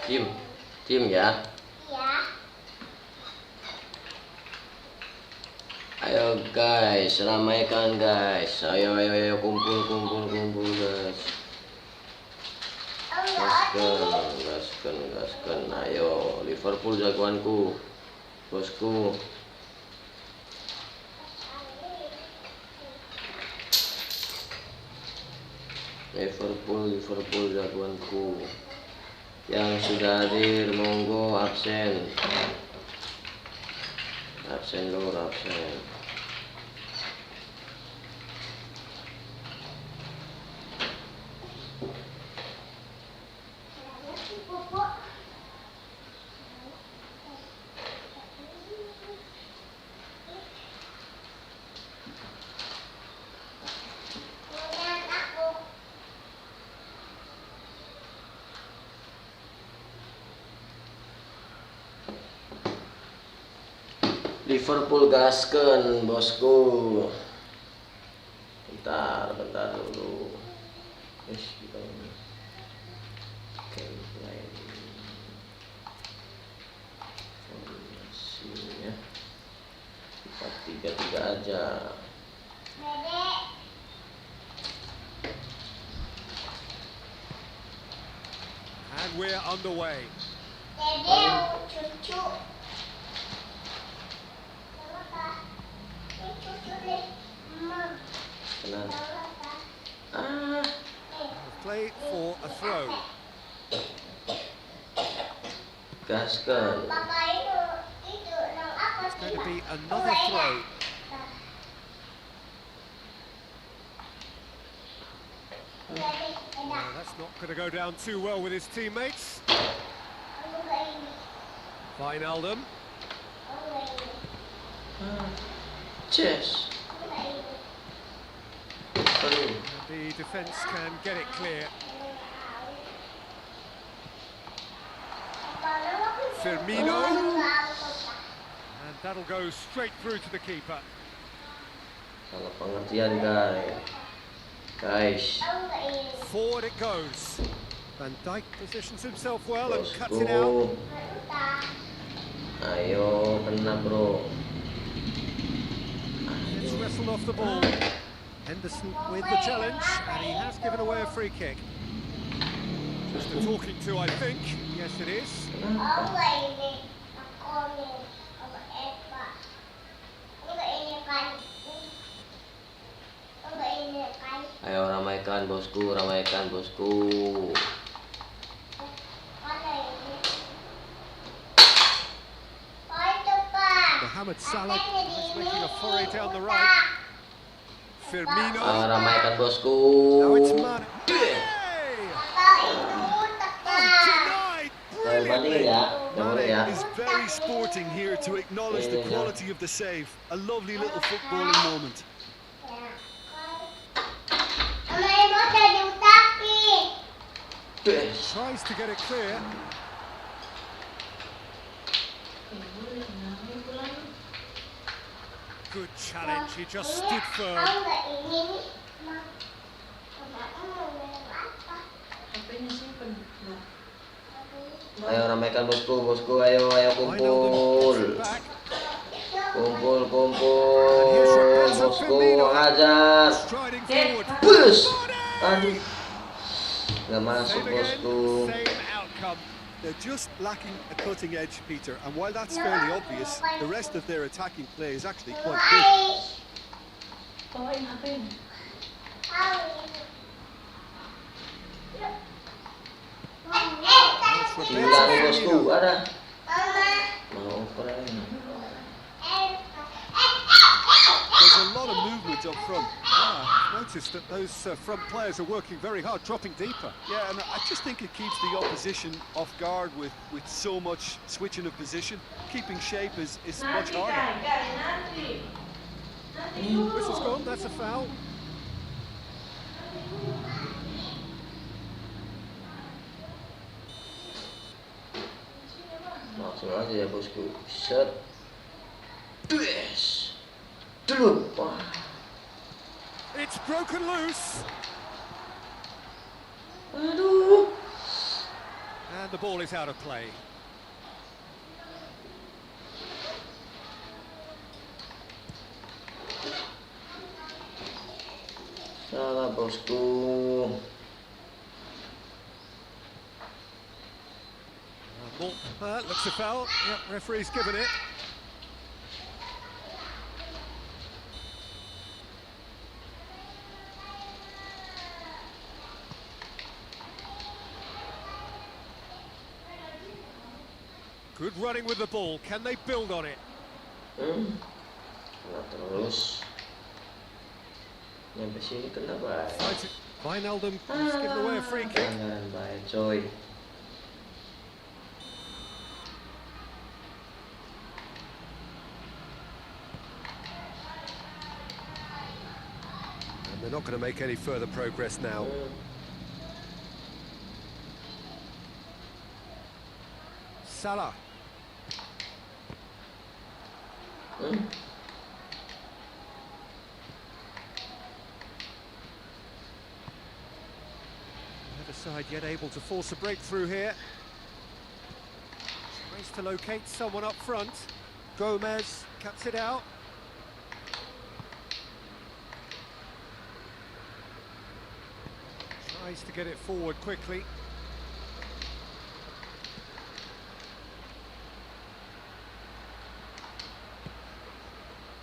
Tim ya. Iya. Ayo guys, ramaikan guys. Ayo kumpul guys. Gaskan. Ayo, Liverpool jagoanku, bosku. Liverpool jagoanku. Yang sudah hadir, monggo absen. Absen. Liverpool gasken bosku. Bentar dulu. Kita ini. Formasinya 4-3-3 aja. And we're underway. Cucu. Play for a throw. Gaskan. It's going to be another throw. Well, that's not going to go down too well with his teammates. Wijnaldum. Chess. The defence can get it clear. Firmino. And that'll go straight through to the keeper. Sangat pengertian guys. Forward it goes. Van Dijk positions himself well and cuts it out. Ayo, kena bro. It's wrestled off the ball. Henderson with the challenge, and he has given away a free kick. Just a talking to, I think. Yes, it is. Ayo ramaikan bosku. Mohamed Salah is making a foray down the right. Firmino. Ramaikan bosku. Now it's Mane. Denied. Mane is very sporting here to acknowledge the quality of the save. A lovely little footballing moment. Tries to get it clear. Good challenge, he just stood firm. Ayo ramaikan bosku, ayo kumpul. Bosku ajar. Bus. Aduh. Nggak masuk bosku. They're just lacking a cutting edge, Peter, and while that's fairly obvious, the rest of their attacking play is actually quite good. Hilang bosku, ada. Mau keren. There's a lot of movement up front. Noticed that those front players are working very hard, dropping deeper. Yeah, and I just think it keeps the opposition off guard with so much switching of position. Keeping shape is much harder. Whistle's gone, that's a foul. Langsung aja ya bosku. Set. Yes. Dulu. Wah. It's broken loose. Aduh. And the ball is out of play. Salah bosku. Looks a foul. Yep, referee's given it. Good running with the ball. Can they build on it? Kena terus. Nyampe sini kena baik. Wijnaldum has given away a free kick. Pelanggaran baik, coy. And they're not going to make any further progress now. Salah. Neither side yet able to force a breakthrough here. Race to locate someone up front. Gomez cuts it out. Tries to get it forward quickly.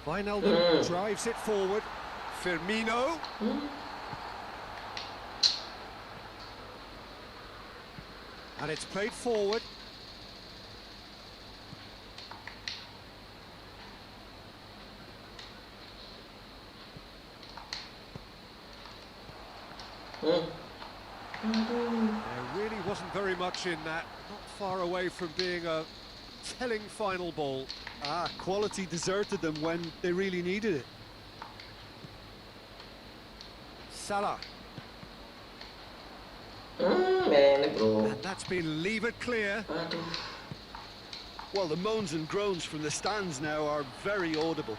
Wijnaldum drives it forward. Firmino. And it's played forward. There really wasn't very much in that. Not far away from being a telling final ball. Quality deserted them when they really needed it. Salah. And that's been levered clear. Well, the moans and groans from the stands now are very audible.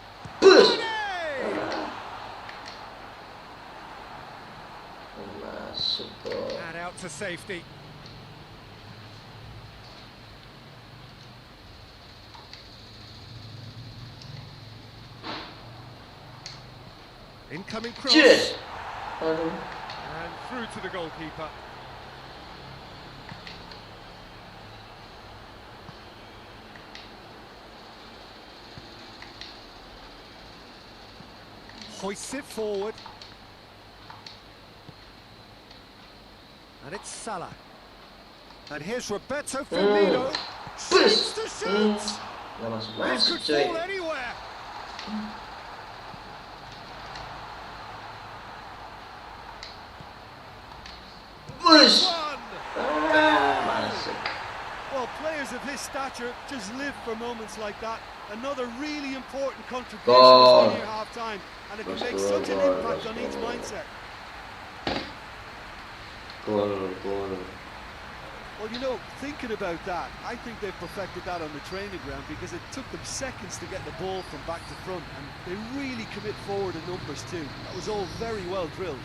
And out to safety. Incoming cross. Yes. And through to the goalkeeper. Hoists it forward. And it's Salah. And here's Roberto Firmino. Shoots to shoot. This could fall anywhere. Well, players of his stature just live for moments like that. Another really important contribution near half-time, and it can make such an impact on each mindset. Well, you know, thinking about that, I think they've perfected that on the training ground because it took them seconds to get the ball from back to front, and they really commit forward in numbers too. That was all very well drilled.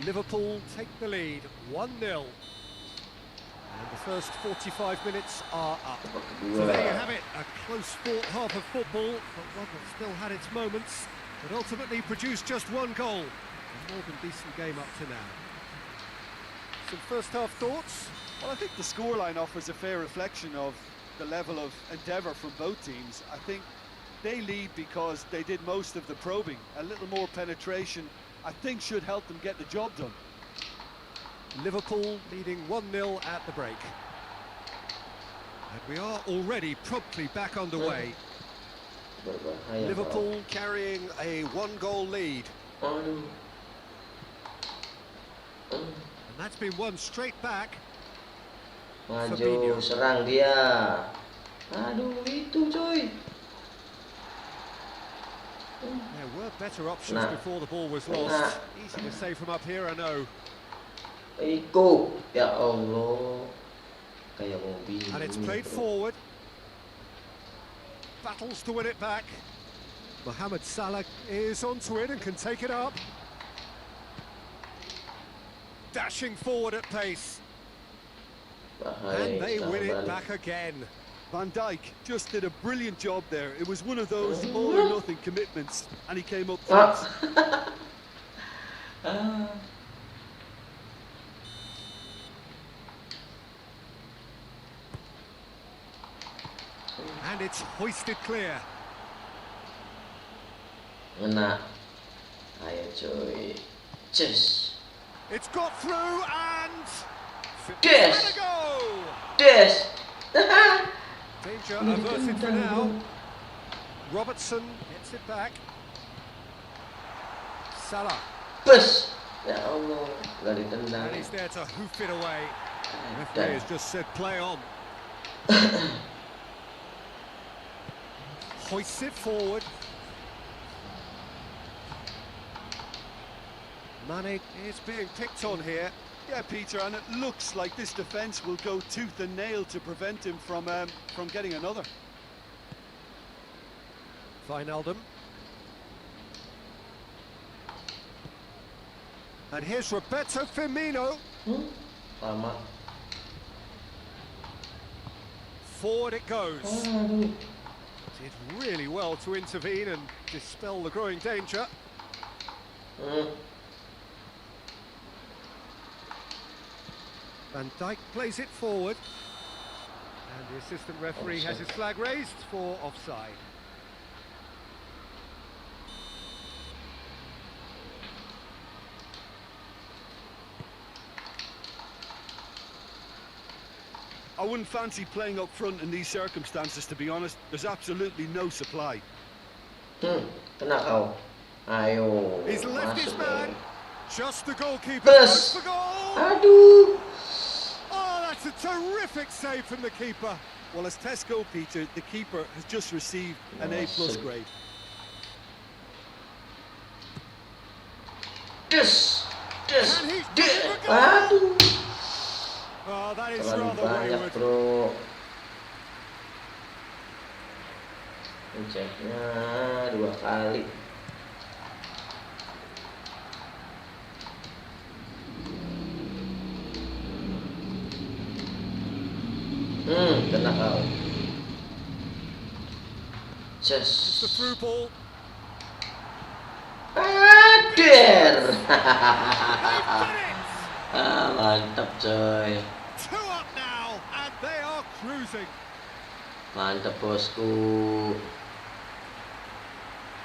Liverpool take the lead, 1-0. And the first 45 minutes are up. So there you have it, a close fought half of football, but one that still had its moments, but ultimately produced just one goal. A more than decent game up to now. Some first half thoughts? Well, I think the scoreline offers a fair reflection of the level of endeavour from both teams. I think they lead because they did most of the probing. A little more penetration, I think, should help them get the job done. Liverpool leading 1-0 at the break. And we are already promptly back underway. Liverpool carrying a 1-goal lead. And that's been won straight back. Maju, serang dia. Aduh, itu coy. There were better options Nah. before the ball was Nah. lost. Easy to say from up here, I know. Iku, ya Allah, kayak mobil. And it's ini, played bro. forward. Battles to win it back. Mohamed Salah is onto it and can take it up. Dashing forward at pace. Bahaya, And they sekarang win it balik. back again. Van Dijk just did a brilliant job there. It was one of those all or nothing commitments, and he came up Ah. front. Ah. And it's hoisted clear. Ngena. Ayo cuy. Cus. It's got through and... Yes. And a go! Des. Danger averted for now. Robertson gets it back. Salah. Bus. Ya Allah, gak ditendang. And he's there to hoof it away. Referee Dan. has just said play on. Hoists it forward. Mane is being picked on here. Yeah, Peter, and it looks like this defence will go tooth and nail to prevent him from getting another. Wijnaldum. And here's Roberto Firmino. Lama. Forward it goes. Aduh. Did really well to intervene and dispel the growing danger. Van Dijk plays it forward. And the assistant referee has his flag raised for offside. I wouldn't fancy playing up front in these circumstances, to be honest. There's absolutely no supply. Kena kau. Ayo. He's left his Masuk man. deh. Just the goalkeeper Bus. goes for goal. Aduh. Oh, that's a terrific save from the keeper. Well, as Tesco, Peter, the keeper has just received an A+ Awesome. grade. Des. Des. And he's Des. got it for goal. Aduh. Oh, that is Terlalu rather banyak, wayward. bro. Ceknya 2 kali. Kena kau. It's the Just. through ball. Ader. They've done it! Mantap coy. 2 up now, and they are cruising. Mantap bosku.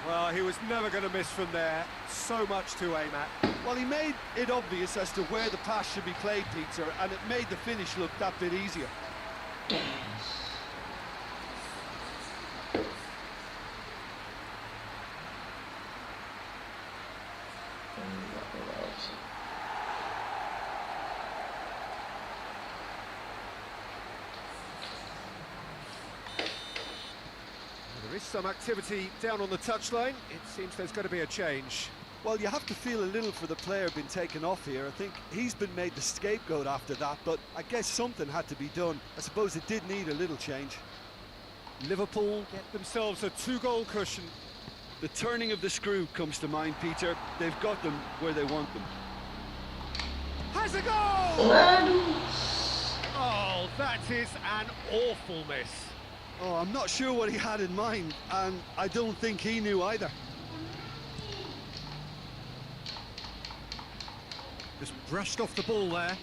Well, he was never going to miss from there. So much to aim at. Well, he made it obvious as to where the pass should be played, Peter, and it made the finish look that bit easier. There is some activity down on the touchline. It seems there's going to be a change. Well, you have to feel a little for the player being taken off here. I think he's been made the scapegoat after that, but I guess something had to be done. I suppose it did need a little change. Liverpool get themselves a 2-goal cushion. The turning of the screw comes to mind, Peter. They've got them where they want them. Has a goal! Aduh. Oh, that is an awful miss. Oh, I'm not sure what he had in mind, and I don't think he knew either. Just brushed off the ball there.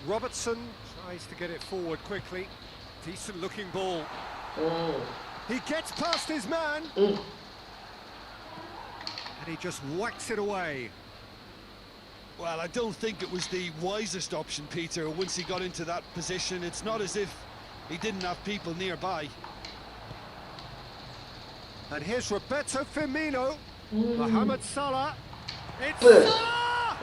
Robertson tries to get it forward quickly. Decent looking ball. He gets past his man. And he just whacks it away. Well, I don't think it was the wisest option, Peter, once he got into that position. It's not as if he didn't have people nearby. And here's Roberto Firmino. Mohamed Salah. It's Bus. Salah!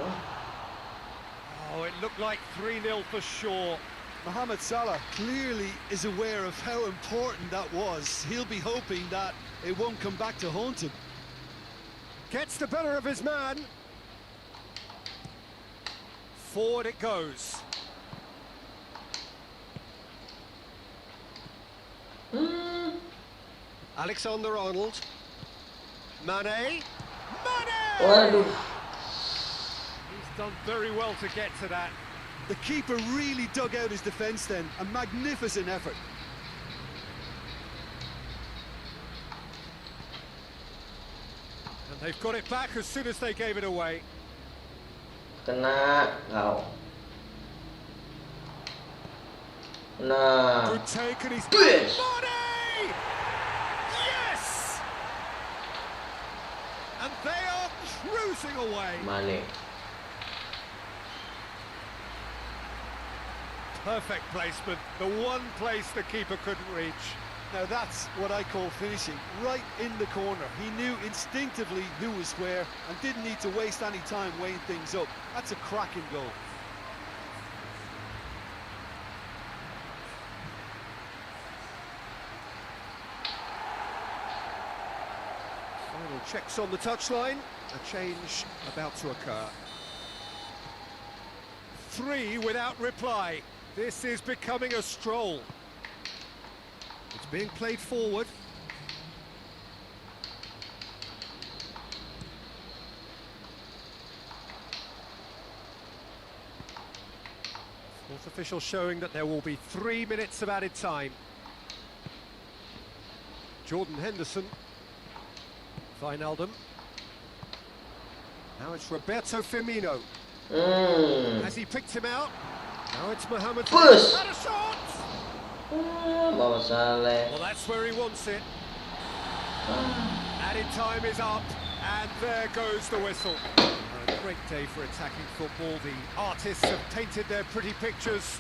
Oh, it looked like 3-0 for sure. Mohamed Salah clearly is aware of how important that was. He'll be hoping that it won't come back to haunt him. Gets the better of his man. Forward it goes. Alexander-Arnold. Mane. Mane! Waduh. He's done very well to get to that. The keeper really dug out his defence then. A magnificent effort. And they've got it back as soon as they gave it away. Kena kau. Nah. Good take, and he's Yes. Mane! Yes! And they are cruising away. Mane. Perfect placement, the one place the keeper couldn't reach. Now that's what I call finishing, right in the corner. He knew instinctively who was where and didn't need to waste any time weighing things up. That's a cracking goal. Final checks on the touchline, a change about to occur. 3 without reply. This is becoming a stroll. It's being played forward. Fourth official showing that there will be 3 minutes of added time. Jordan Henderson. Wijnaldum. Now it's Roberto Firmino. Has he picked him out? Now it's Mohamed. Push! And a shot! Mau Saleh. Well, that's where he wants it. Added time is up, and there goes the whistle. A great day for attacking football. The artists have painted their pretty pictures.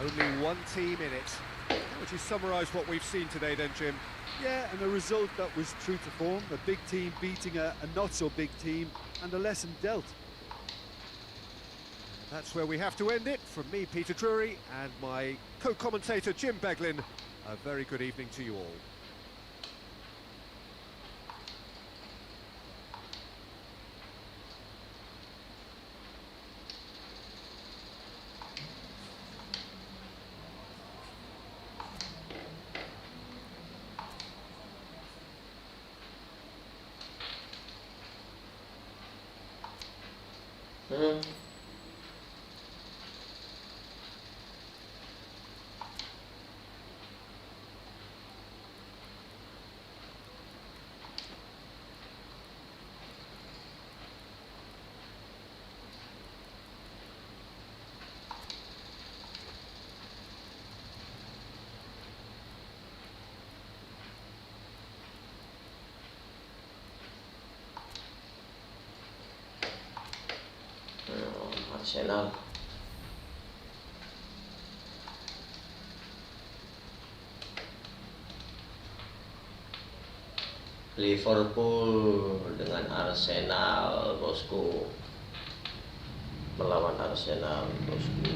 Only one team in it. How would you summarise what we've seen today then, Jim? Yeah, and a result that was true to form. A big team beating a not-so-big team, and a lesson dealt. That's where we have to end it. From me, Peter Drury, and my co-commentator, Jim Beglin, a very good evening to you all. Arsenal. Liverpool dengan Arsenal, bosku. Melawan Arsenal, bosku.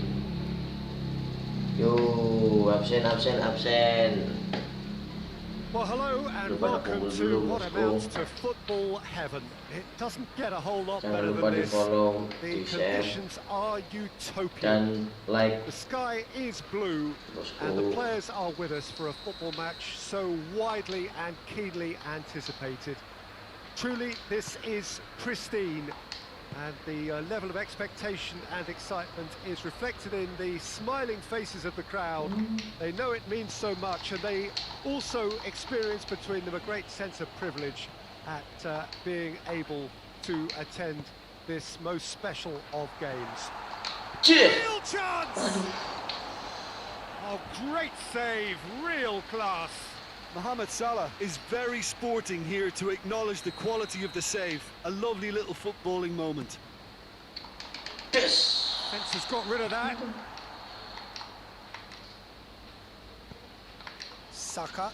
Yo, absen. Well, hello and welcome to what amounts to football heaven. It doesn't get a whole lot better than this. The conditions are utopian. Like the sky is blue, and the players are with us for a football match so widely and keenly anticipated. Truly, this is pristine, and the level of expectation and excitement is reflected in the smiling faces of the crowd. They know it means so much, and they also experience between them a great sense of privilege at being able to attend this most special of games. Real chance! Oh, great save, real class. Mohamed Salah is very sporting here to acknowledge the quality of the save. A lovely little footballing moment. yes. Fence has got rid of that. Saka.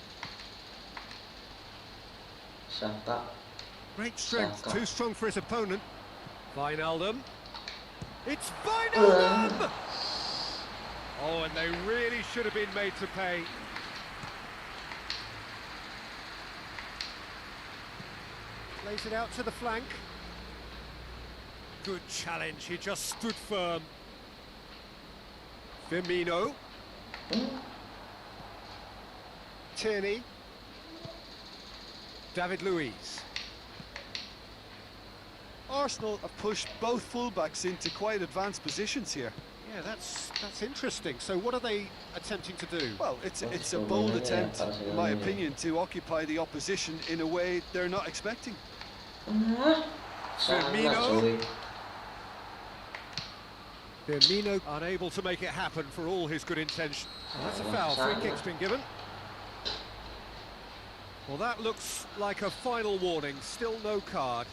Great strength, Saka. too strong for his opponent. Wijnaldum. It's Wijnaldum! Oh, and they really should have been made to pay. Plays it out to the flank. Good challenge, he just stood firm. Firmino. Tierney. David Luiz. Arsenal have pushed both fullbacks into quite advanced positions here. Yeah, that's interesting. So what are they attempting to do? Well, it's a bold attempt, in my opinion, to occupy the opposition in a way they're not expecting. Firmino. Firmino unable to make it happen for all his good intention. Well, that's a foul. Free kick's been given. Well, that looks like a final warning. Still no card.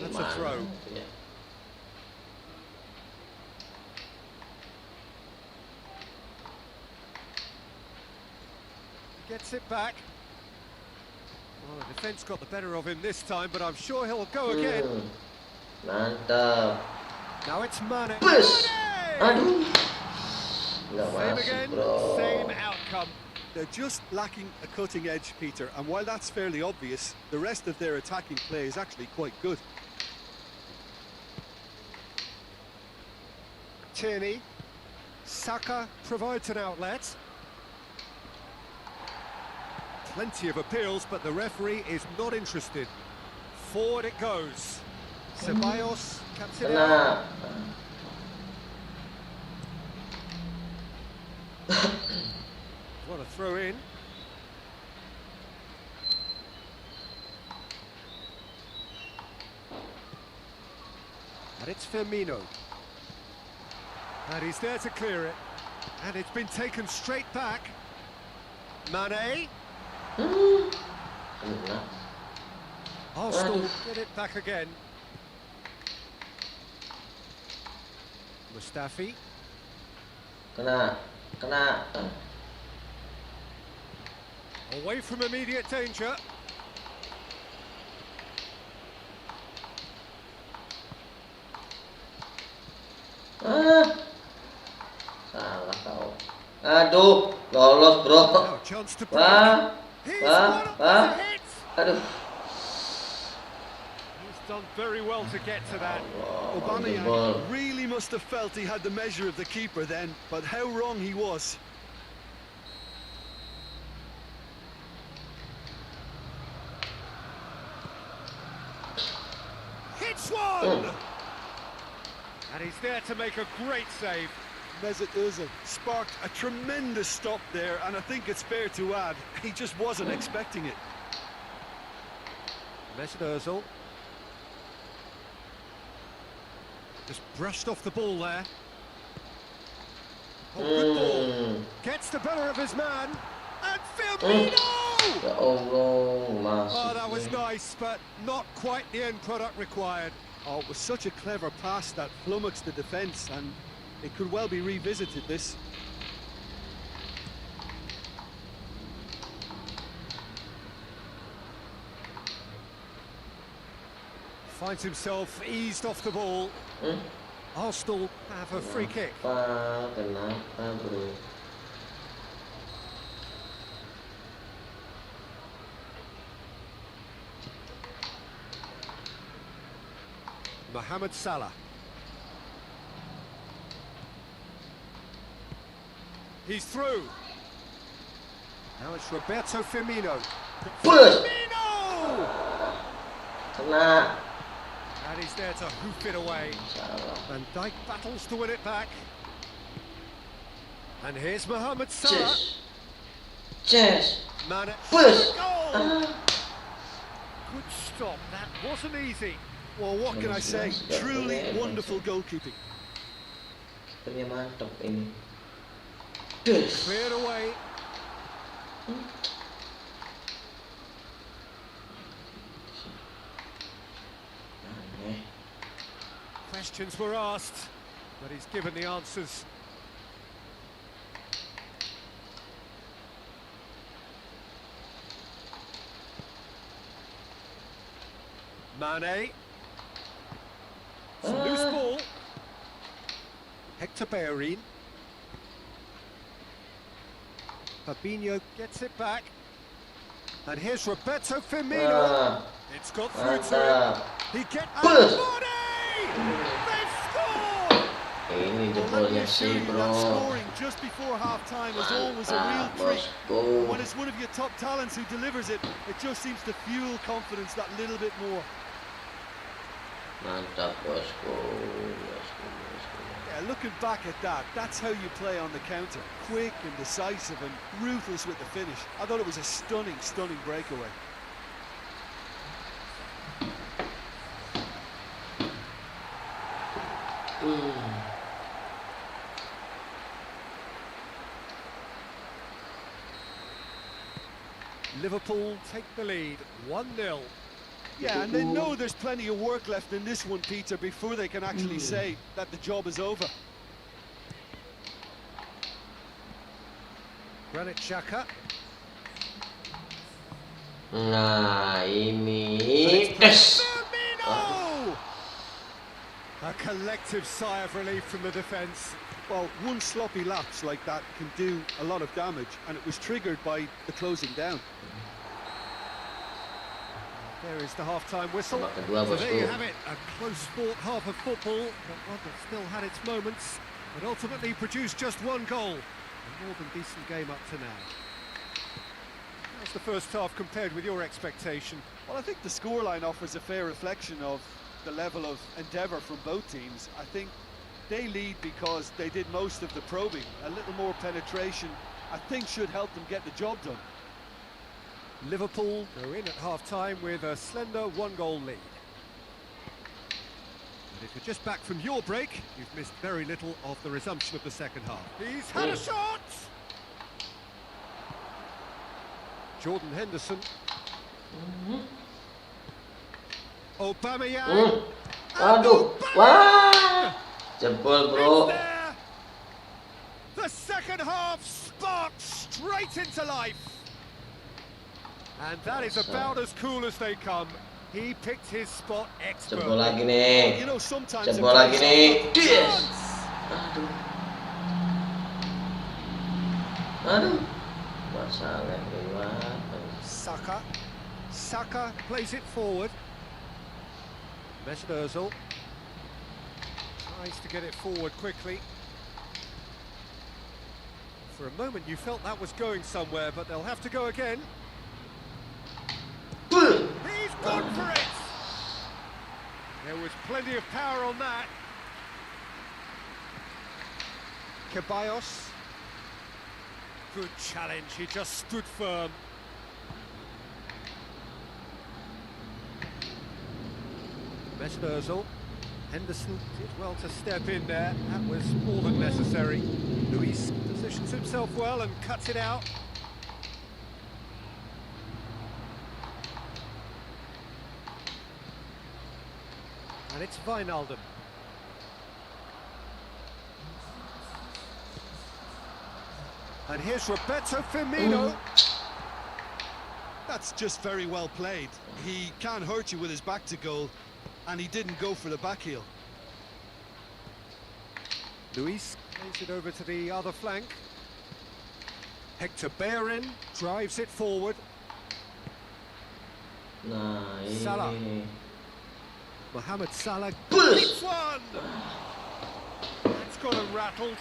That's a throw. Yeah. Gets it back. Well, the defence got the better of him this time, but I'm sure he'll go again. Mantap. Now it's Mane. Push. Mane! Aduh. Nggak Same masuk, again, bro. same outcome. They're just lacking a cutting edge, Peter, and while that's fairly obvious, the rest of their attacking play is actually quite good. Tierney. Saka provides an outlet. Plenty of appeals, but the referee is not interested. Forward it goes. Ceballos cuts it out. What a throw in. And it's Firmino. And he's there to clear it. And it's been taken straight back. Mane. Arsenal get it back again. Mustafi. Kena. Away from immediate danger. Salah kau. Aduh, lolos bro. Now a chance to break. He's one of the hits. Aduh. He's done very well to get to that. Aubameyang really must have felt he had the measure of the keeper then, but how wrong he was. Hits one! And he's there to make a great save. Mesut Ozil sparked a tremendous stop there, and I think it's fair to add, he just wasn't expecting it. Mesut Ozil. Just brushed off the ball there. Oh, good ball. Gets the better of his man. And Firmino! Ya Allah, masuk. Oh, that was nice, but not quite the end product required. Oh, it was such a clever pass that flummoxed the defence, and it could well be revisited, this. Finds himself eased off the ball. Arsenal have a free kick. Kenapa, bro? Mohamed Salah. He's through. Now it's Roberto Firmino. Push. Firmino! Kena. And he's there to hoof it away. Salah. Van Dijk battles to win it back. And here's Mohamed Salah. Chess. Mane. Push. Goal! Good stop. That wasn't easy. Well, what can I say? Truly wonderful goalkeeping. Punya mantap ini. Push. Cleared away. Questions were asked, but he's given the answers. Mane. It's a loose ball. Hector Bellerin. Fabinho gets it back. And here's Roberto Firmino. It's got through to him. He gets They've scored! Ini Well, let me jebolnya assure sih, you, bro. that scoring just before half-time is always a real treat. Bosku. When it's one of your top talents who delivers it, it just seems to fuel confidence that little bit more. Mantap, bosku. Bosku. Yeah, looking back at that, that's how you play on the counter. Quick and decisive and ruthless with the finish. I thought it was a stunning, stunning breakaway. Liverpool take the lead, 1-0. Yeah, and they know there's plenty of work left in this one, Peter, before they can actually say that the job is over. Granit Xhaka. Nah, ini. Firmino! A collective sigh of relief from the defence. Well, one sloppy lapse like that can do a lot of damage, and it was triggered by the closing down. There is the half-time whistle. Kedua, So there you bosku. have it, a close-fought half of football, but one that still had its moments, but ultimately produced just one goal. A more than decent game up to now. How's the first half compared with your expectation? Well, I think the scoreline offers a fair reflection of the level of endeavour from both teams. I think they lead because they did most of the probing. A little more penetration, I think, should help them get the job done. Liverpool go in at half-time with a slender one-goal lead. And if you're just back from your break, you've missed very little of the resumption of the second half. He's had a shot! Jordan Henderson. Aubameyang. Aduh, wah, jebol, bro. It's there! The second half sparks straight into life. And that is about as cool as they come. He picked his spot expertly. Jebol lagi nih. You know, sometimes Jebol lagi nih. Yes! Aduh. Masalah lewat. Saka plays it forward. Mesut Ozil tries to get it forward quickly. For a moment you felt that was going somewhere, but they'll have to go again. He's gone for it! There was plenty of power on that. Ceballos. Good challenge, he just stood firm. Mesut Ozil. Henderson did well to step in there. That was more than necessary. Luis positions himself well and cuts it out. And it's Wijnaldum. And here's Roberto Firmino. That's just very well played. He can't hurt you with his back to goal, and he didn't go for the back heel. Luis plays it over to the other flank. Hector Bellerin drives it forward. Nah, ini. Salah. Mohamed Salah Push. hits one! It's got him rattled.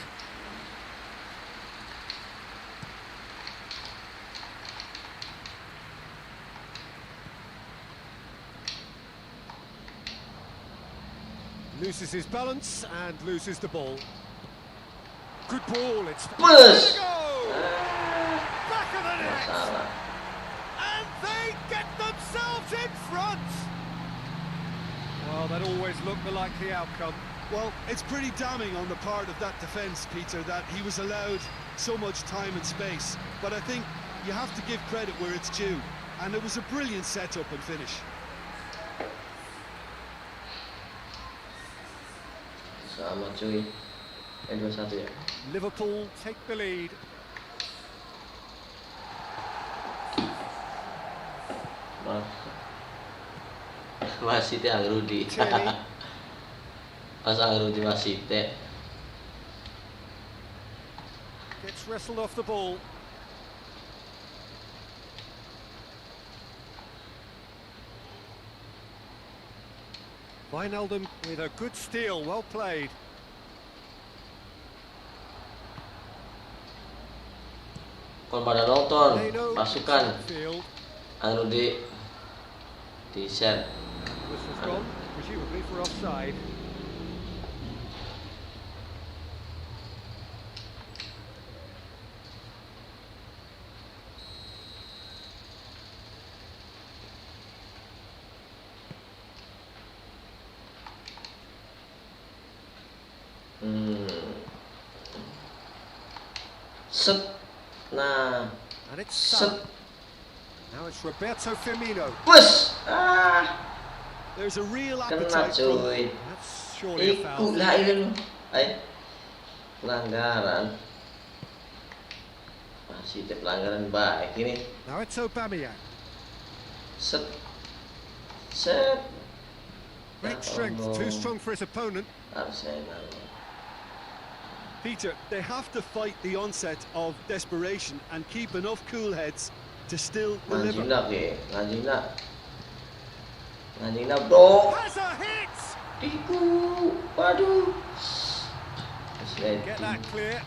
Loses his balance and loses the ball. Good ball, it's Push. go! Back of the net! Salah. And they get themselves in front! Well, that always looked the likely outcome. Well, it's pretty damning on the part of that defence, Peter, that he was allowed so much time and space. But I think you have to give credit where it's due. And it was a brilliant setup and finish. Sama cuy. 2-1 ya. Liverpool take the lead. Maaf. Wasit H.RUSDI. Tierney. Pas H.RUSDI wasit. Gets wrestled off the ball. Wijnaldum with a good steal, well played. Kalau pada nonton, Leno, pasukan field. H.RUSDI di set. Whistle's gone, presumably for offside. Set. Nah, And it's set. Salah. Now it's Roberto Firmino. Push. There's a real Kena appetite from cuy. That's surely a foul. Ikulah ini lu. Pelanggaran. Masih pelanggaran baik ini. Now it's Aubameyang. Set. Set. Great strength, too strong for his opponent. Arsenal. Peter. They have to fight the onset of desperation and keep enough cool heads to still deliver. Nganjina bro. Has a hit! Diku. Waduh. Get that clear.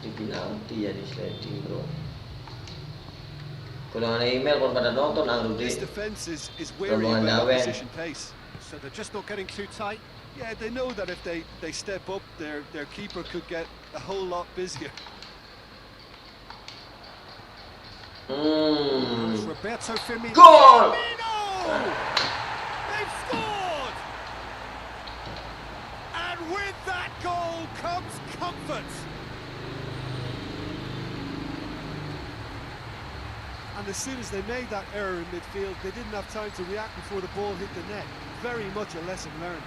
Di penalti ya, di sliding bro. Kalau ada email pun pada nonton This H.RUSDI. defense is wary Rombongan about Daleng. opposition pace. So they're just not getting too tight. Yeah, they know that if they step up, their keeper could get a whole lot busier. It's Roberto Firmino. Goal! Firmino! They've scored! And with that goal comes comfort. And as soon as they made that error in midfield, they didn't have time to react before the ball hit the net. Very much a lesson learned.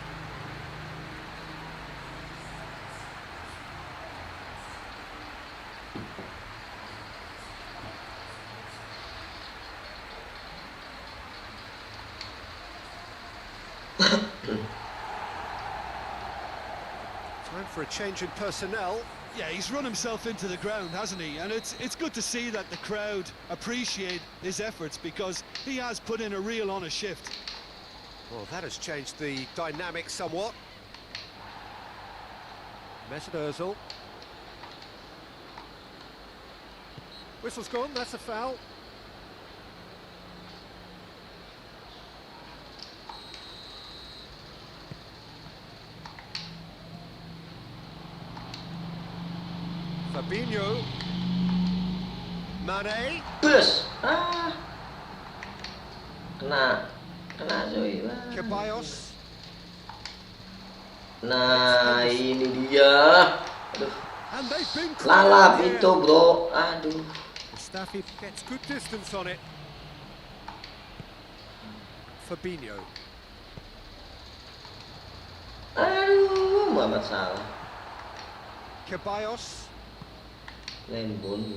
Time for a change in personnel. Yeah, he's run himself into the ground, hasn't he? And it's good to see that the crowd appreciate his efforts because he has put in a real honest shift. Well, that has changed the dynamic somewhat. Mesut Ozil. Whistle's gone, that's a foul. Fabinho. Mane. Bus. Kena cuy. Ceballos. Nah, ini dia. Aduh. And they've been Lalap cleared itu, here. bro. Aduh. Mustafi gets good distance on it. Fabinho. Aduh, Muhammad Salah. Ceballos. Lembun.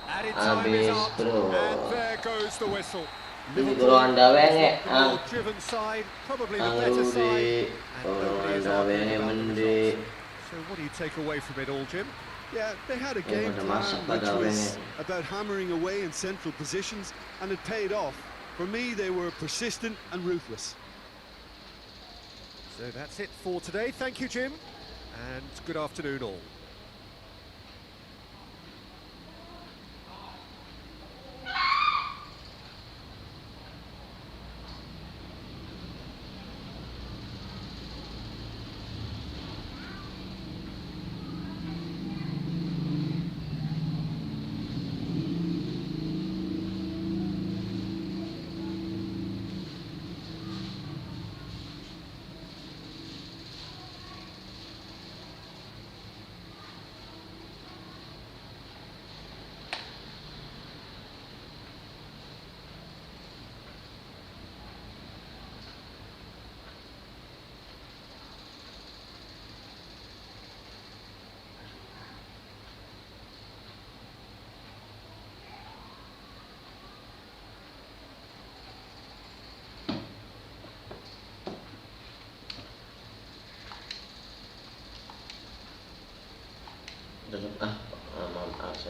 Added time is Habis, up. bro. And there goes the whistle. Ini golongan dawenge, The more driven side, probably the better H.RUSDI. side. And nobody Golongan is arguing dawenge about the mendi. results. So what do you take away from it all, Jim? Yeah, they had a Yeah, game but the plan massive which was Dawenge. about hammering away in central positions, and it paid off. For me, they were persistent and ruthless. So that's it for today. Thank you, Jim. And good afternoon all.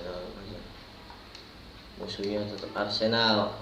Arsenal aja. Musuhnya tetap Arsenal.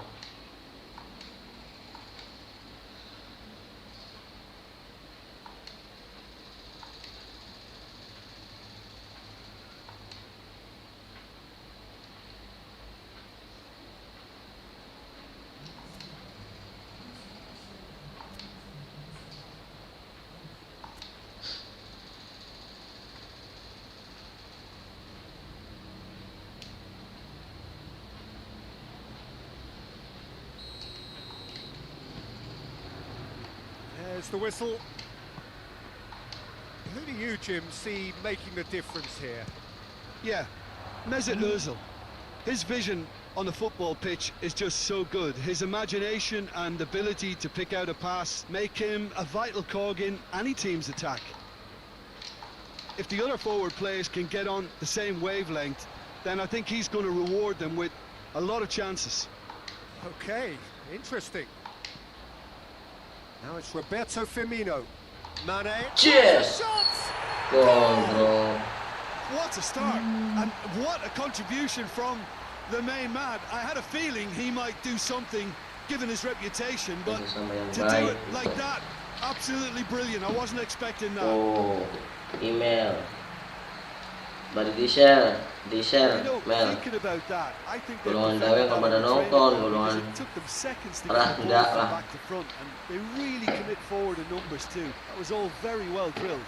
There's the whistle. Who do you, Jim, see making the difference here? Yeah, Mesut Ozil. His vision on the football pitch is just so good. His imagination and ability to pick out a pass make him a vital cog in any team's attack. If the other forward players can get on the same wavelength, then I think he's going to reward them with a lot of chances. Okay, interesting. Now it's Roberto Firmino. Mane. Cheers! Shots! Gol, bro. What a start, and what a contribution from the main man. I had a feeling he might do something given his reputation, but Sama yang to do baik. it like that, absolutely brilliant. I wasn't expecting that. Oh, email. Baru di-share, You know, Mel. thinking about that, I think they Golongan preferred Dawe that kepada in the nonton, training ground golongan because it took them seconds to get the ball rendah from lah. back to front, and they really commit forward in numbers too. That was all very well drilled.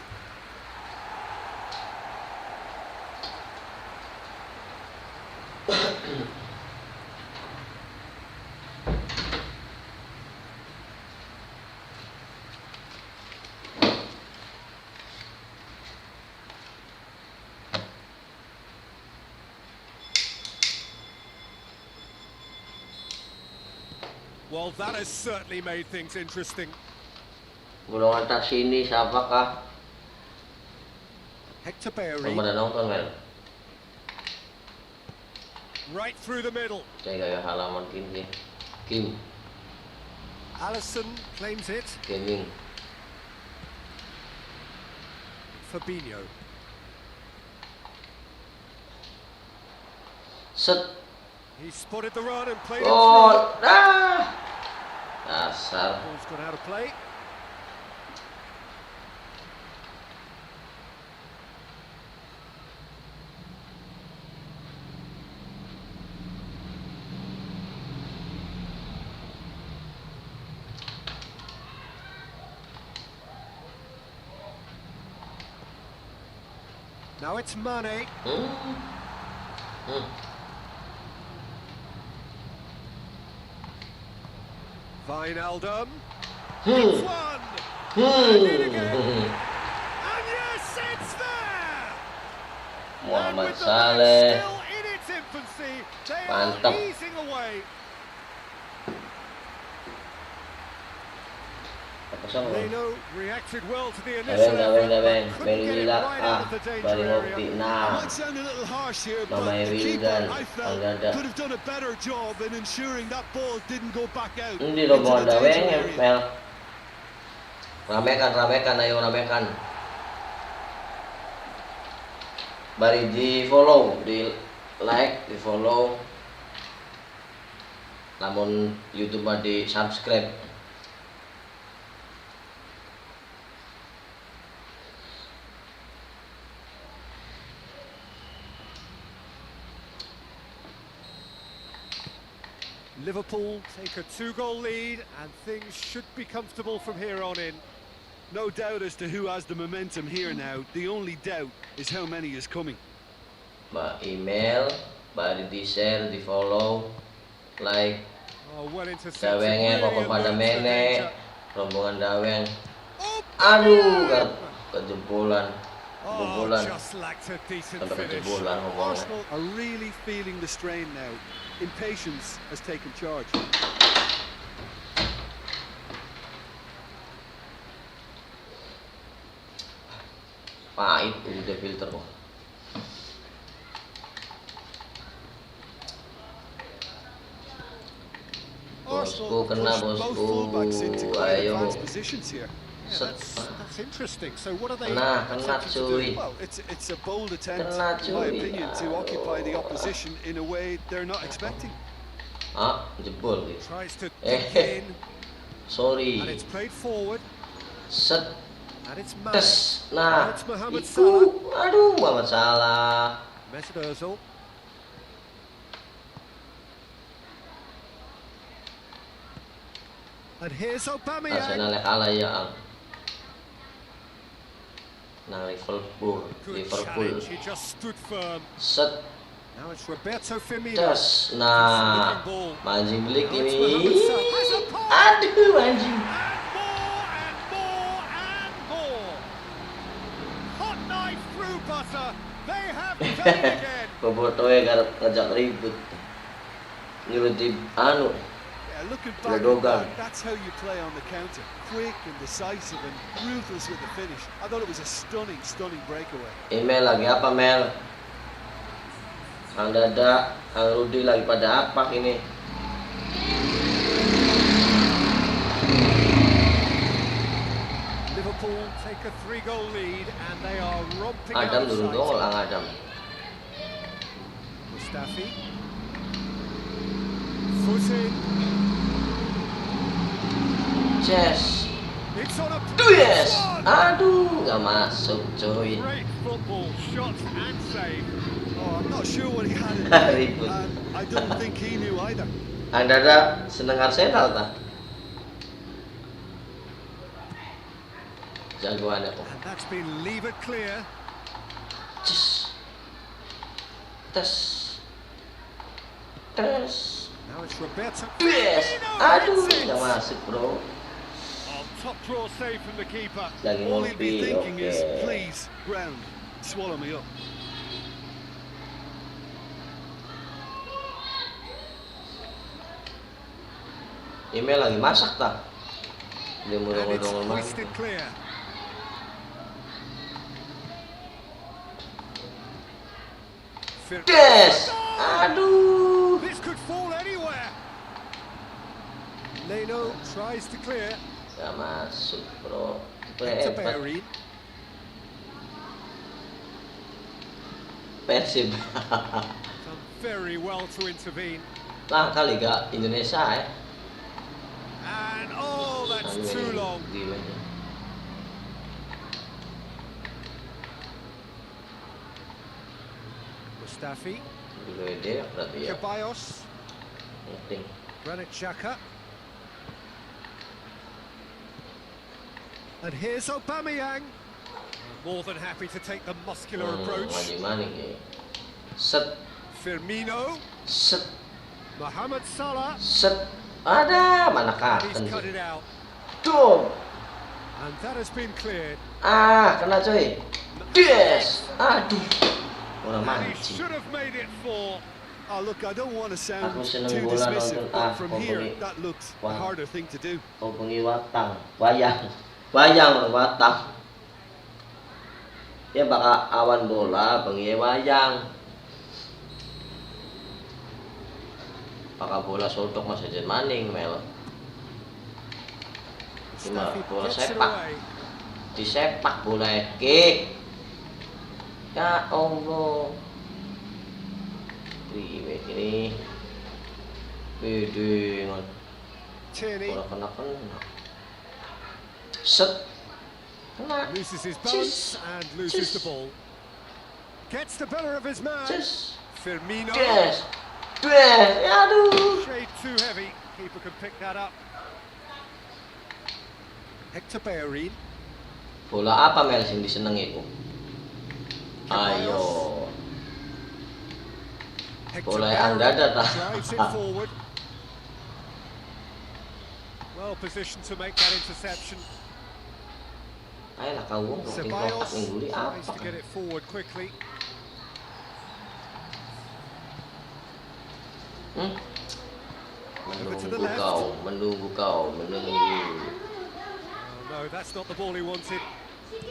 Well, that has certainly made things interesting. Golongan tak sini siapakah? Hector Bellerin, Kepada nonton, Mel. right through the middle. Saya gaya halaman kini. Kim, Alisson claims it. gaming. Fabinho. Set. He spotted the run and played it Gol. through. Ah. Dasar. Ball's gone out of play. Now it's Mane. Wijnaldum. It's one. And in again. And yes, it's there. And Muhammad with the Saleh. match still in its infancy, they Mantap. are easing away. Leno reacted well to the initial effort, but couldn't get it right out of the danger area. It might sound a little harsh here, but the keeper, I felt, could have done a better job in ensuring that ball didn't go back out Ini into rombongan the danger Daweng, area. Mel. Ramekan, ayo ramekan. Bari di follow, di like, di follow. Namun YouTube mah di subscribe. Liverpool take a 2-goal lead and things should be comfortable from here on in. No doubt as to who has the momentum here now. The only doubt is how many is coming. Email, bari di share, di follow, like. Oh, well intercepted. Dawengnya kok Really kepada alert to the Mene, danger. rombongan Daweng. Oh, Aduh, yeah. kejebolan. Oh, Kebobolan. just lacked a decent Sampai finish. kejebolan ngomongnya. Arsenal are really feeling the strain now. Impatience has taken charge. Pahit udah filter kok. Arsenal Bosku kena push both bosku. fullbacks into quite Ayo. advanced positions here. Set. That's interesting. So what are they Kena attempting to cuy. do? Well, it's a bold attempt, Kena, in my cuy. opinion, to occupy the opposition in a way they're not expecting. Ah, jebol gitu. Tries to dig in, Sorry. and it's played forward, Set. and it's Mane. Tes. Nah, It's Mohamed itu. Salah. Aduh, Muhammad Salah. Mesut Ozil. And here's Aubameyang. Arsenal kalah ya. Nah, Liverpool. Good Liverpool. challenge. He just stood firm. Set. Now it's Roberto Firmino. Tes. Nah, mancing belik Now it's ini. Mohamed Salah. Has a pass. Aduh, mancing. And more and more and more. Hot knife through butter. They have done it again. Bobotoe karep ngajak ribut. Nyuruh di anu. Yeah, looking Yeah, back go at that, down. that's how you play on the counter. Quick and decisive and ruthless with the finish. I thought it was a stunning breakaway. Mel lagi apa Mel? Kang Dada, Kang Rudi lagi pada apa ini? Liverpool take a 3-goal lead and they are romping Adam durung outside. dongol ang Adam. Mustafi. Foot in. Yes. It's on a Yes. one. Aduh, nggak masuk coy. Great football shot and save. Oh, I'm not sure what he had in mind, Ribut. and I don't think he knew either. Kang Dada seneng Arsenal ta? Jagoan aku. And that's been levered clear. Tes. Tes. Tes. Now it's Roberto. Yes. Firmino Aduh, hits it. nggak masuk bro. Oh, top draw save from the keeper. Lagi All he'd be ngopi, thinking oke. is, please, ground, swallow me up. Email lagi masak tak? Dia mau And it's dongol-dongol masak. hoisted clear. Yes. Aduh. This could fall anywhere. Leno tries to clear. Gak masuk bro. Itu Hector hebat. Bellerin. Persib. Done very well to intervene. Lah kali gak Indonesia ya. And oh, that's Aduh, too long. Gimana? Mustafi. Dulu dia berarti ya. Ceballos. Penting. Granit Xhaka. And here's Aubameyang. More than happy to take the muscular approach. Maning ya. Set. Firmino. Set. Mohamed Salah. Set. Ada mana And he's katen cut sih? it out. Tuh. And that has been cleared. Ah, kena coy. Yes. Aduh. Orang And he mancing. should have made it 4. Oh, look, I don't want to sound Aku seneng too bola dismissive, nonton. but from here, pokoknya. that looked a Wah. harder thing to do. Hubungi Watang, Wayang, Wayang Watang. Ya baka awan bola, bengi wayang. Baka bola sotok masa jen maning Mel. Cuma Mustafi bola gets it sepak, away. disepak bola kick. Ya Allah. Ini bede ngon. Tierney Bola kena. Set. Kena. loses his balance Cis. and loses Cis. the ball. Gets the better of his man. Yes. Firmino. Yes. Yes. Aduh. Shade too heavy. Keeper can pick that up. Hector Bellerin. Bola apa Mel sing disenengi ku? Ayo. Hector Bola yang dada ta. drives it forward. Well positioned to make that interception. Ayo lah kau wong tingkotak Ceballos ningguli tries apa? to get it forward quickly. Hmm? Over to the Menunggu left. kau, menunggu kau, menunggu. Oh, no, that's not the ball he wanted.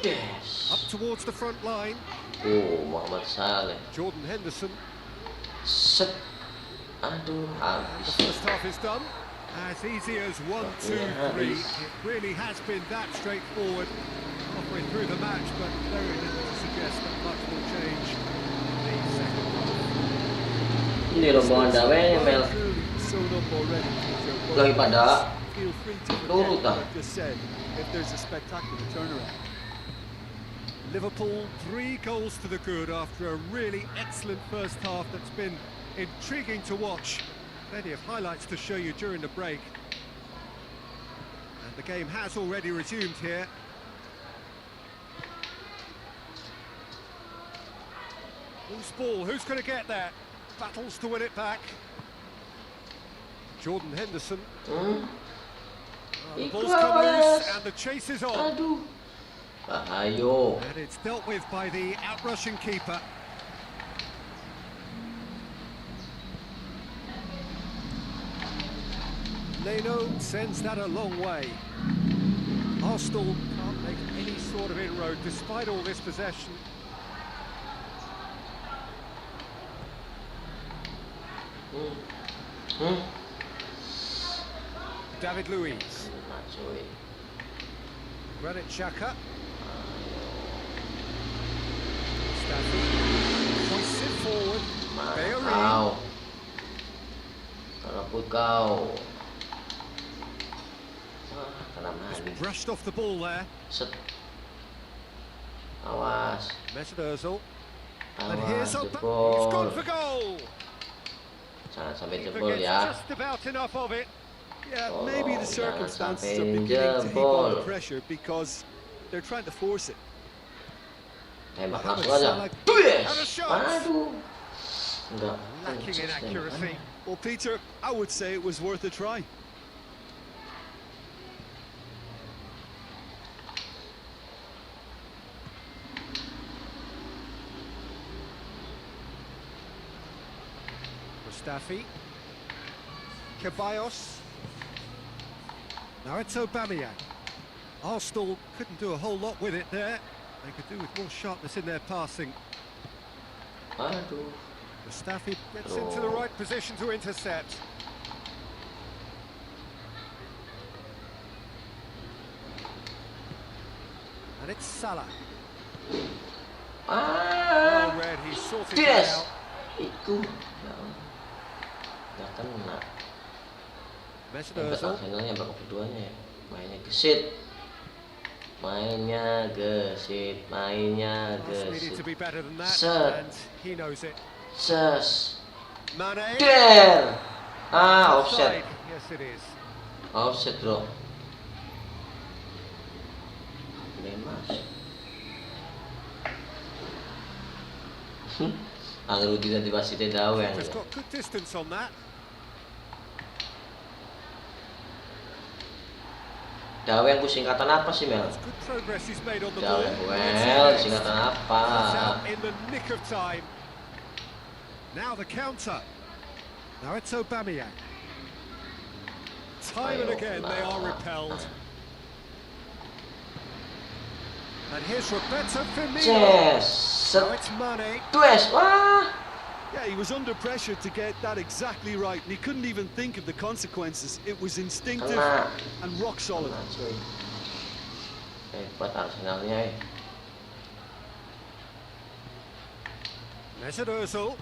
Yes. Up towards the front line. Oh, Muhammad Saleh. Jordan Henderson. Set. Aduh, The habis. first half is done. As easy as 1, 2, 3. It really has been that straightforward halfway through the match, but very little to suggest that much will change in the second half. Ini rombongan Dawe Mel daripada Feel free to turut forget ah. what I just said if there's a spectacular turnaround. Liverpool 3 goals to the good after a really excellent first half that's been intriguing to watch. Plenty of highlights to show you during the break. And the game has already resumed here. Loose ball, who's going to get there? Battles to win it back. Jordan Henderson. The ball's come loose and the chase is on. Aduh. Ayo. And it's dealt with by the outrushing keeper. Leno sends that a long way. Arsenal can't make any sort of inroad despite all this possession. David Luiz. Granit Xhaka. Staffy. Hoists it forward. Kau. Kalau kau. Kena mandi. Brushed off the ball there. Set. Awas. Mesut Ozil. And Awas here's He's jebol. gone for goal. Jangan sampai Keeper jebol gets ya. just about enough of it. Yeah, Oh, maybe the jangan circumstances sampai are beginning to heap on jebol. the pressure because they're trying to force it. Tembak Mohamed langsung aja. Salah Yes. had a shot. Aduh. Enggak. Lacking in accuracy. Well, Peter, I would say it was worth a try. Mustafi. Ceballos. Now it's Aubameyang. Arsenal couldn't do a whole lot with it there. They could do with more sharpness in their passing. Aduh. Mustafi gets into the right position to intercept. And it's Salah. Well read, he sorted it Yes. out. Itu. Nggak kena. Mesut Hebat Ozil. Arsenalnya babak keduanya ya. Mainnya gesit. Mainnya gesit. Mainnya Arsenal needed to gesit. be better than that, Set. and he knows it. Ses. Mane. Der. Offset. Offside. Yes, it is. Offset bro. Lemas. H.RUSDI dan Duniawati Dawe yang He's got good distance on that. Dawe yang singkatan apa sih Mel? Good progress he's made on the Dawe ball. well singkatan apa? It's out in the nick of time. Now the counter. Now it's Aubameyang. Time and again they are repelled. And here's Roberto Firmino. Yes. Now it's Mane. Twist. Wah. Yeah, he was under pressure to get that exactly right, and he couldn't even think of the consequences. It was instinctive Kena. and rock solid. Kena, cuy. Hebat Arsenalnya. Mesut Ozil.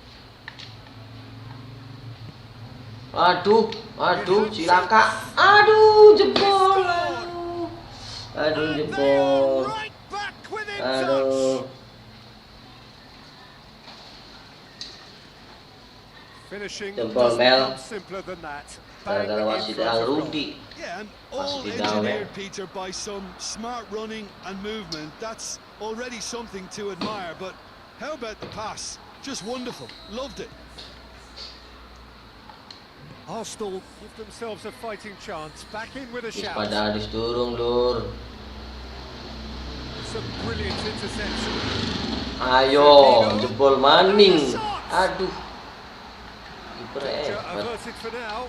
Aduh, cilaka. Aduh, jebol. Aduh, And they jebol. are right back within Aduh. touch. Finishing Jebol, doesn't Mel. come simpler than that. Bang Gara-gara in wasit front of goal. H.RUSDI. Yeah, and all Masih di down, engineered, Peter, by some smart running and movement. That's already something to admire, but how about the pass? Just wonderful. Loved it. Arsenal give themselves a fighting chance. Back in with a shout. Pada hadis durung, Lur. Some brilliant interception. Ayo, jebol maning. Aduh. Kiper Danger hebat. averted for now.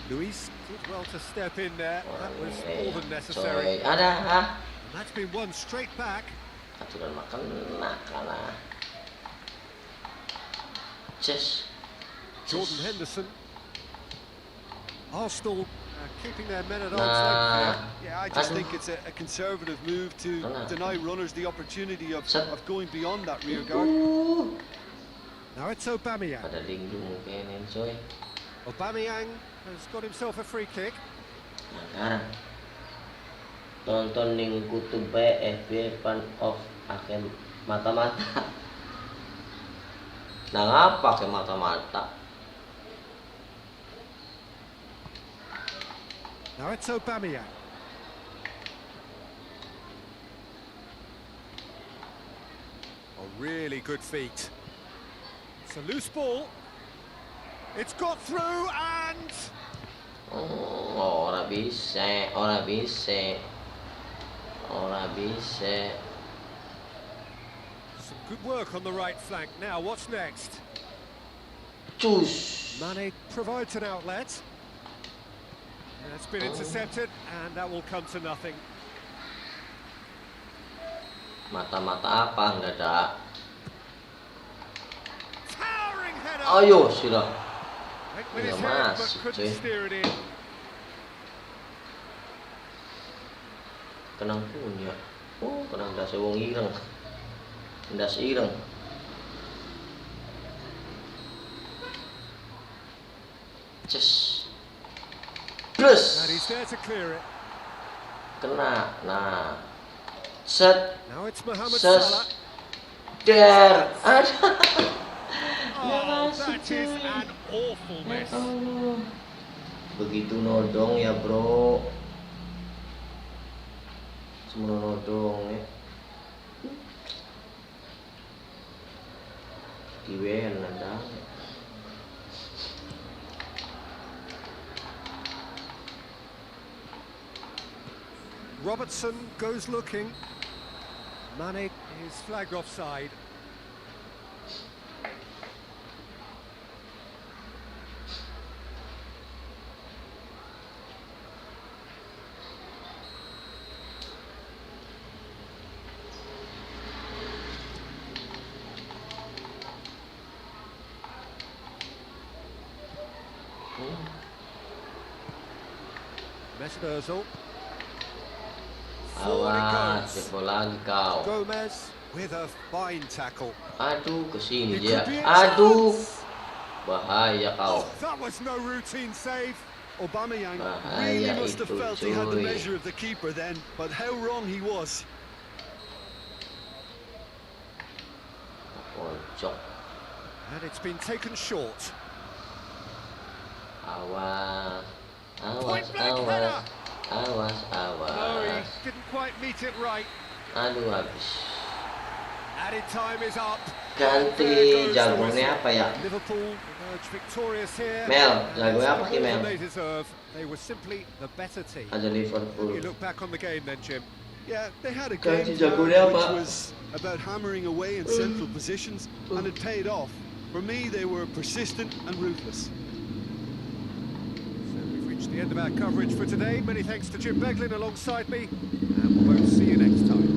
Luis did well to step in there. That was more than necessary. Coy, ada. And that's been one straight back. Aturan makan kalah. Ces. Jordan Henderson. Arsenal keeping their men at arm's Nah. length here. Yeah, I just Aduh. think it's a conservative move to Mana? deny runners the opportunity of Set. going beyond that rear guard. Now it's Aubameyang. Pada lindung kayaknya coy. Aubameyang has got himself a free kick. Nah, sekarang tonton ning kutub FB fan of akan mata-mata. Nah, ngapa ke mata-mata? Now it's Aubameyang. A really good feat. It's a loose ball. It's got through and... Ora bisa, ora bisa. Ora bisa. Some good work on the right flank. Now, what's next? Cus. Mane provides an outlet. And it's been intercepted, and that will come to nothing. Mata-mata apa enggak ada? Towering header! Ayo, sudah. Went with his Ya, head, but masuk, couldn't cuy. steer it in. Kenang punya. Oh, kenang das wong ireng. Das ireng. Just plus. And he's there to clear it. Kena. Nah. Set. Now it's Mohamed Ses. Salah. Der. Ada. Oh, that is an awful miss. Begitu nodong ya, bro. Semua nodong ya. Kiwen ada. Robertson goes looking. Mane is flagged offside. Mesut Ozil. Forward it Awas, goes. jebol lagi kau. Gomez with a fine tackle. Aduh, kesini It dia. could be a Aduh, chance. bahaya kau. Oh, that was no routine save. Aubameyang Bahaya really must have itu, felt he had the cuy. measure of the keeper then, but how wrong he was. Pojok. And it's been taken short. Awas. Awas, Point blank header. awas. Awas, No, awas. he didn't quite meet it right. Aduh, habis. Added time is up. Ganti There goes the jagonya whistle. apa ya? Liverpool emerge victorious here. Mel, And jagonya it's apa the ki, goal Mel? They deserve. They were simply the better team. Ada Liverpool. You look back on the game then, Jim. Yeah, they had a Ganti game plan jagonya which apa? was about hammering away in central positions, and it paid off. For me, they were persistent and ruthless. So we've reached the end of our coverage for today. Many thanks to Jim Beglin alongside me, and we'll both see you next time.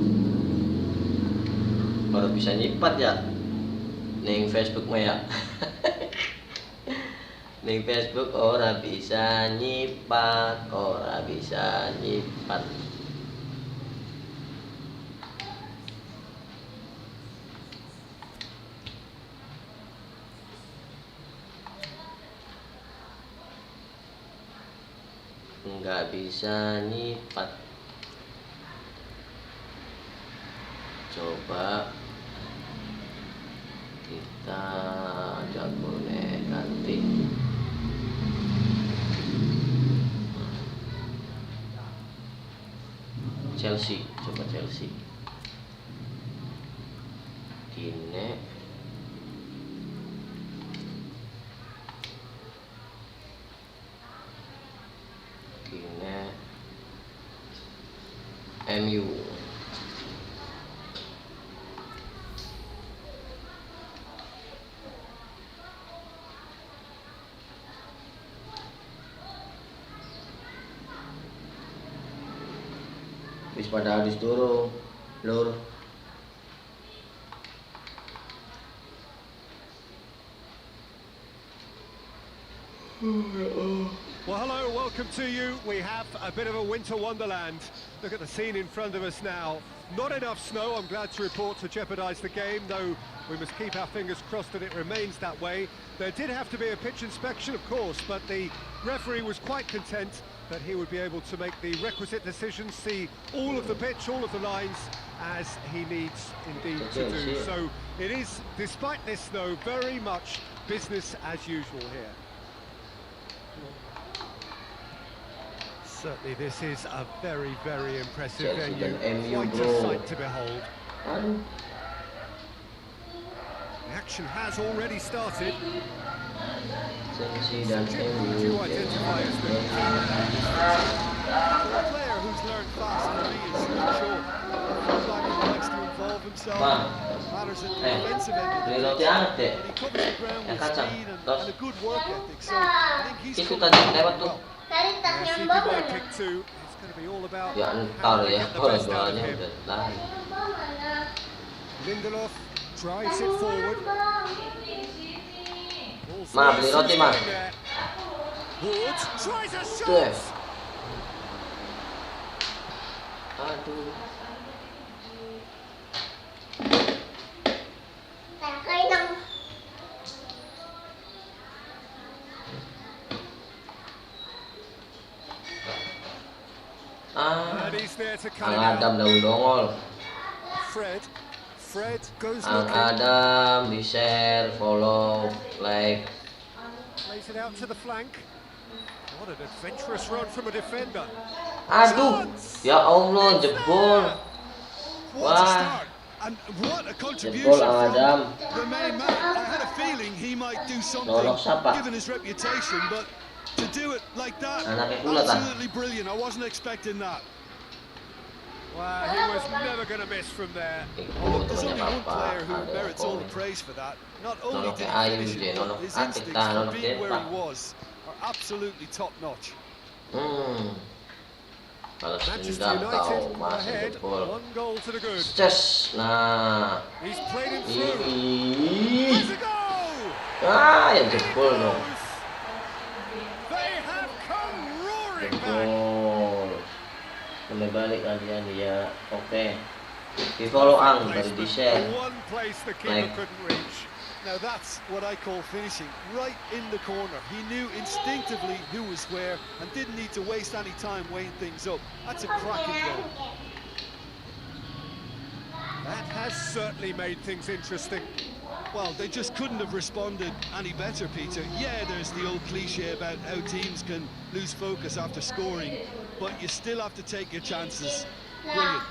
Baru bisa nyipat ya. Ning Facebook mah ya. Ning Facebook ora bisa nyipat, ora bisa nyipat. Nggak bisa nyipat. Coba kita jagonya ganti. Chelsea, coba Chelsea. Gini. Gini. MU. Wis pada habis dulu, lur. Well, hello, welcome to you. We have a bit of a winter wonderland. Look at the scene in front of us now. Not enough snow, I'm glad to report, to jeopardise the game, though we must keep our fingers crossed that it remains that way. There did have to be a pitch inspection, of course, but the referee was quite content that he would be able to make the requisite decisions, see all of the pitch, all of the lines, as he needs indeed to do. So it is, despite this snow, very much business as usual here. Certainly this is a very, very impressive venue, quite a sight to behold. The action has already started. Chelsea dan MU. Do you identify as the player who's learned fast for me is Shaw. He likes to involve himself. Matters at the defensive end. But he comes to the ground with speed and a good work ethic. So I think he's well. Pick two. It's going to be all about how to get the best out of him. Lindelof drives it forward. Ma, beli roti, Ma. Wood tries a shot. Aduh. And he's there to cut it Adam out. daun dongol. Fred goes Ang looking. Adam di share, follow, like. Plays it out to the flank. What an adventurous run from a defender. Aduh, ya Allah, jebol. What a start and what a contribution Jebol from Adam. the main man. I had a feeling he might do something Nolok siapa? given his reputation, but to do it like that, Anaknya pula tak? absolutely brilliant. I wasn't expecting that. Well, he was never going to miss from there. There's only one player who merits all the praise for that. Not only did he finish it, but his instincts for being where he was are absolutely top-notch. Balas Manchester dendam kau, United masih ahead, jebol. 1 goal to the good. Ces, nah. He's played him through. Ih. There's a goal! Ya jebol dong. They have come roaring back. Jebol. Kembali balik kalian dia. Oke. Di follow ang dari di share. One place the keeper couldn't reach. Now that's what I call finishing, right in the corner. He knew instinctively who was where and didn't need to waste any time weighing things up. That's a cracking goal. That has certainly made things interesting. Well, they just couldn't have responded any better, Peter. Yeah, there's the old cliche about how teams can lose focus after scoring, but you still have to take your chances. Brilliant.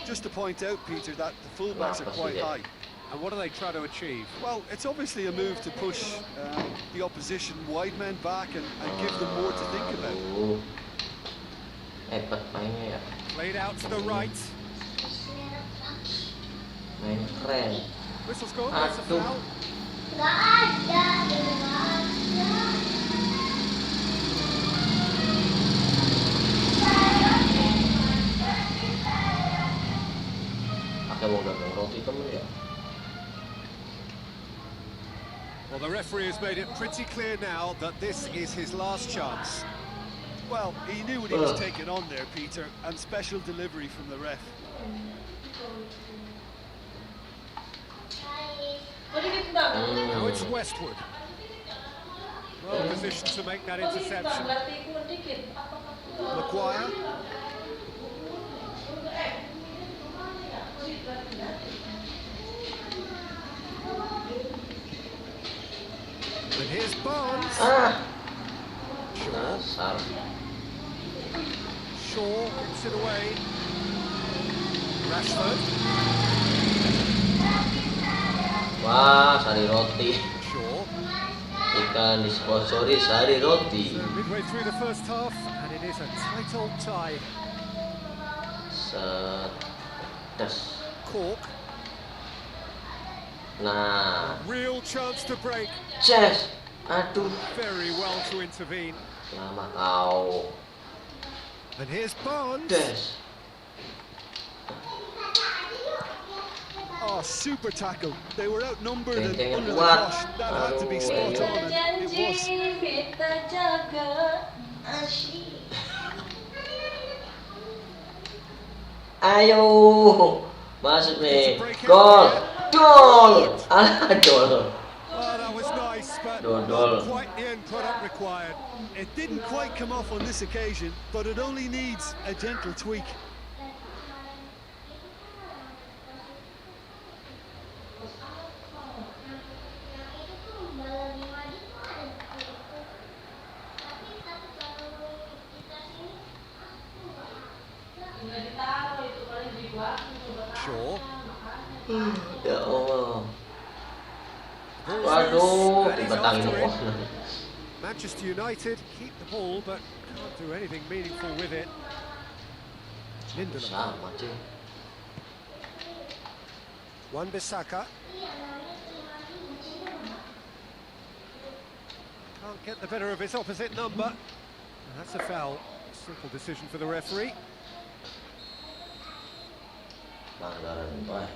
Just to point out, Peter, that the fullbacks are quite high. And what do they try to achieve? Well, it's obviously a move to push the opposition wide men back and give them more to think about. Hebat mainnya ya. Played out to the right. Main keren. Whistle's gone, that's a Aduh. foul. Pakai mau dagang roti temen ya. Well, the referee has made it pretty clear now that this is his last chance. Well, he knew what he was taking on there, Peter, and special delivery from the ref. Now it's Westwood. Well positioned to make that interception. Maguire. And here's Barnes. Dasar. Shaw gets it away. Rashford. Wah, sari roti. Shaw. Ikan disponsori sari roti. So midway through the first half, and it is a tight old tie. Setes. Cork. Nah. Real chance to break. Ces. Aduh. Very well to intervene. Lama kau. And here's Barnes. Des. Oh, Oh, super tackle. They were outnumbered and Benteng yang under the kuat. cosh. That had to be spot Aduh. on, and it was. Kita jaga asyik. Ayo, masuk nih. Gol, gol, gol. Oh, that was nice, but Dodol. not quite the end product required. It didn't quite come off on this occasion, but it only needs a gentle tweak. Sure. Ya Allah. Ball's Waduh, loose, and he's dibatangin after it. oh. Manchester United keep the ball, but can't do anything meaningful with it. Lindelof. Sama cuy. Wan-Bissaka. Can't get the better of his opposite number. And that's a foul. Simple decision for the referee. Pelanggaran baik.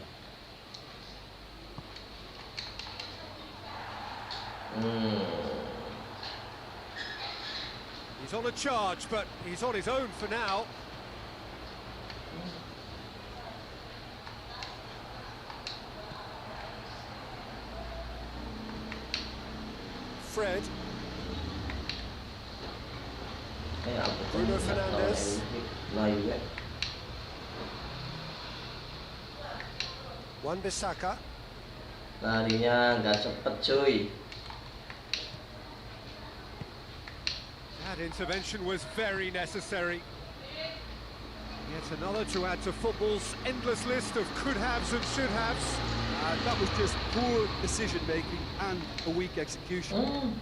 He's on a charge, but he's on his own for now. Fred. Bruno Fernandes. Layu ya. Wan-Bissaka. Larinya nggak cepet cuy. That intervention was very necessary. Yet another to add to football's endless list of could-haves and should-haves. That was just poor decision-making and a weak execution.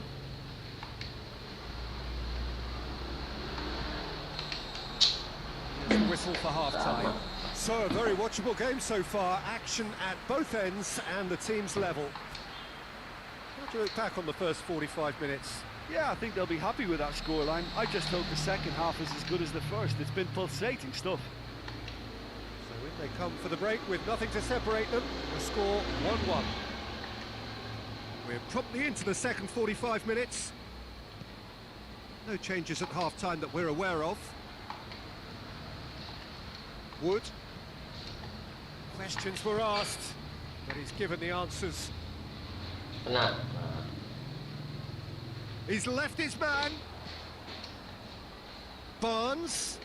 Here's the whistle for half-time. So, a very watchable game so far. Action at both ends and the team's level. How do you look back on the first 45 minutes? Yeah, I think they'll be happy with that scoreline. I just hope the second half is as good as the first. It's been pulsating stuff. So in they come for the break with nothing to separate them. The score 1-1. We're promptly into the second 45 minutes. No changes at half-time that we're aware of. Wood. Questions were asked, but he's given the answers. Kena. He's left his man. Barnes.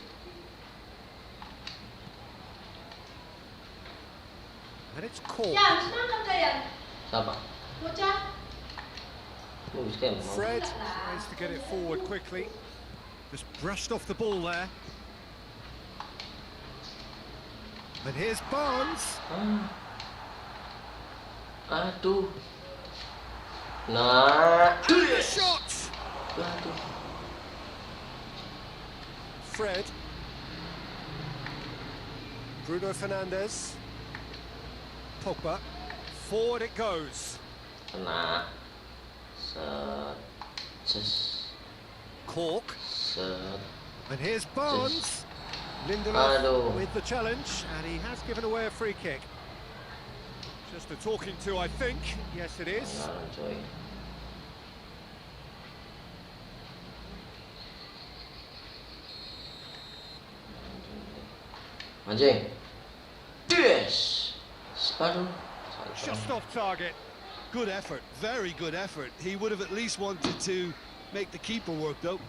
And it's caught. Yang, semangat ka Yang? Siapa? Bocah. Fred tries to get it forward quickly. Just brushed off the ball there. And here's Barnes. Aduh. Nah. The shot. Aduh. Fred. Bruno Fernandes. Pogba. Forward it goes. Kena. Set. Just. Cork. Set. And here's Barnes. Lindelof Aduh. with the challenge, and he has given away a free kick. Just a talking to, I think. Yes, it is. Pelanggaran coy. Anjing. Yes. Aduh. Just off target. Good effort, very good effort. He would have at least wanted to make the keeper work, though.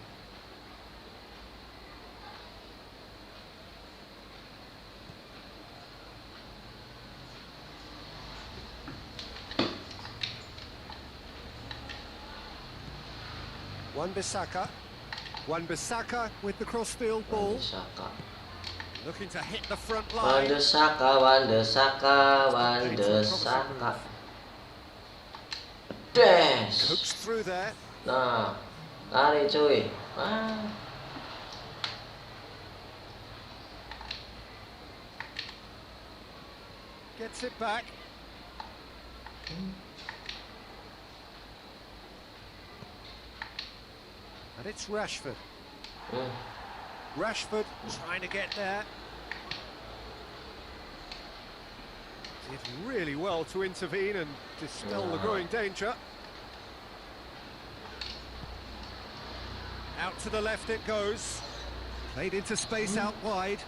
Wan-Bissaka. Wan-Bissaka with the cross-field ball. Wan-Bissaka. Looking to hit the front line. Wan-Bissaka, Wan-Bissaka, Wan-Bissaka. Dash. Hooks through there. Nah, lari cuy. Gets it back. And it's Rashford. Rashford trying to get there. did really well to intervene and dispel the growing danger. Out to the left it goes. Played into space out wide.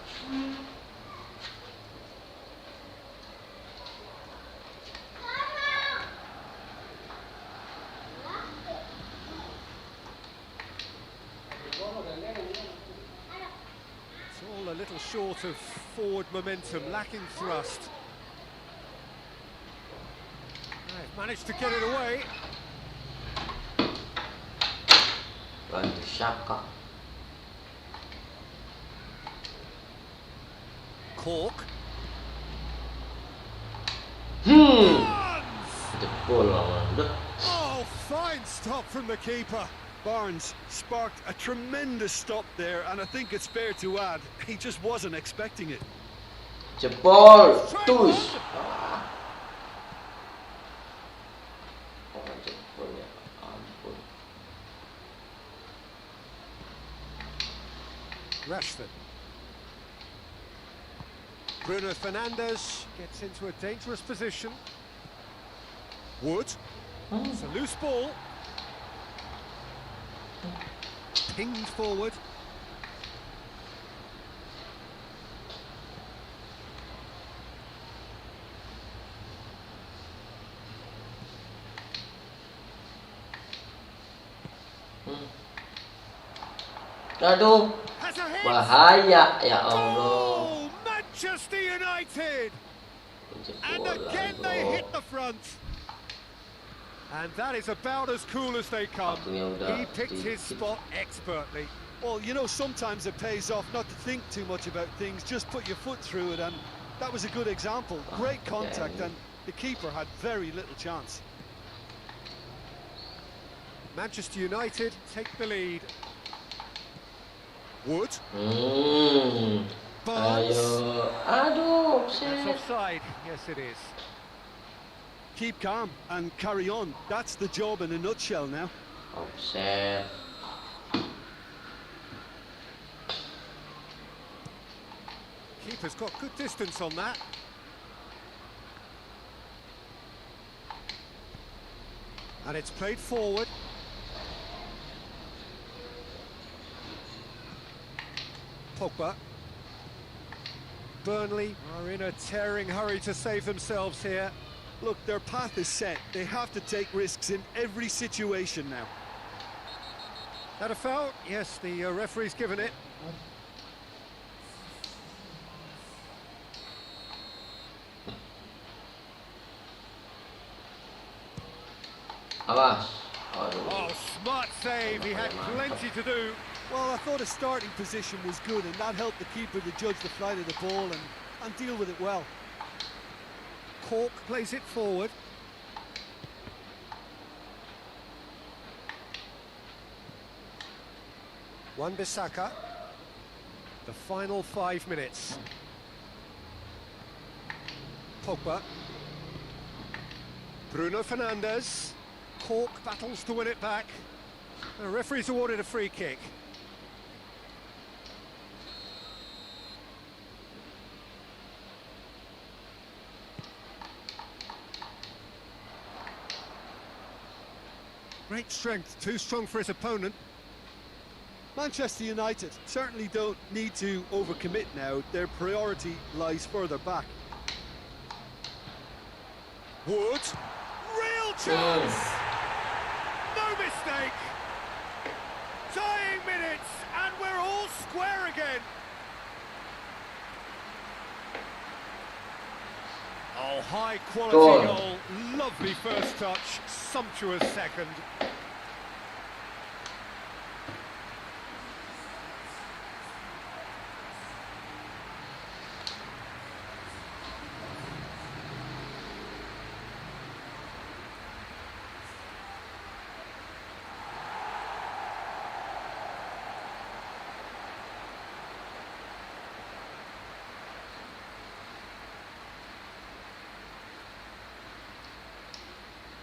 It's all a little short of forward momentum, lacking thrust. They've managed to get it away. Cork. Oh, fine stop from the keeper. Barnes sparked a tremendous stop there, and I think it's fair to add, he just wasn't expecting it. Jebol, tush. Rashford. Bruno Fernandes gets into a dangerous position. Wood. It's a loose ball. Pinged forward. Aduh, Has a hit. bahaya ya Allah. Oh, Manchester United! And again they hit the front. And that is about as cool as they come. He picked his spot expertly. Well, you know, sometimes it pays off not to think too much about things, just put your foot through it, and that was a good example. Great contact, and the keeper had very little chance. Manchester United take the lead. Wood. Barnes. Aduh, That's shit. offside. Yes, it is. Keep calm and carry on. That's the job in a nutshell now. Offset. Keeper's got good distance on that. And it's played forward. Pogba. Burnley are in a tearing hurry to save themselves here. Look, their path is set. They have to take risks in every situation now. Had a foul? Yes, the referee's given it. Awas. Aduh. Oh, smart save. He had plenty to do. Well, I thought his starting position was good, and that helped the keeper to judge the flight of the ball and deal with it well. Cork plays it forward. Wan-Bissaka. The final 5 minutes. Pogba. Bruno Fernandes. Cork battles to win it back. The referee's awarded a free kick. Great strength, too strong for his opponent. Manchester United certainly don't need to overcommit now. Their priority lies further back. Wood. Real chance! No mistake! Dying minutes, and we're all square again. Oh, high quality goal. Lovely first touch, sumptuous second.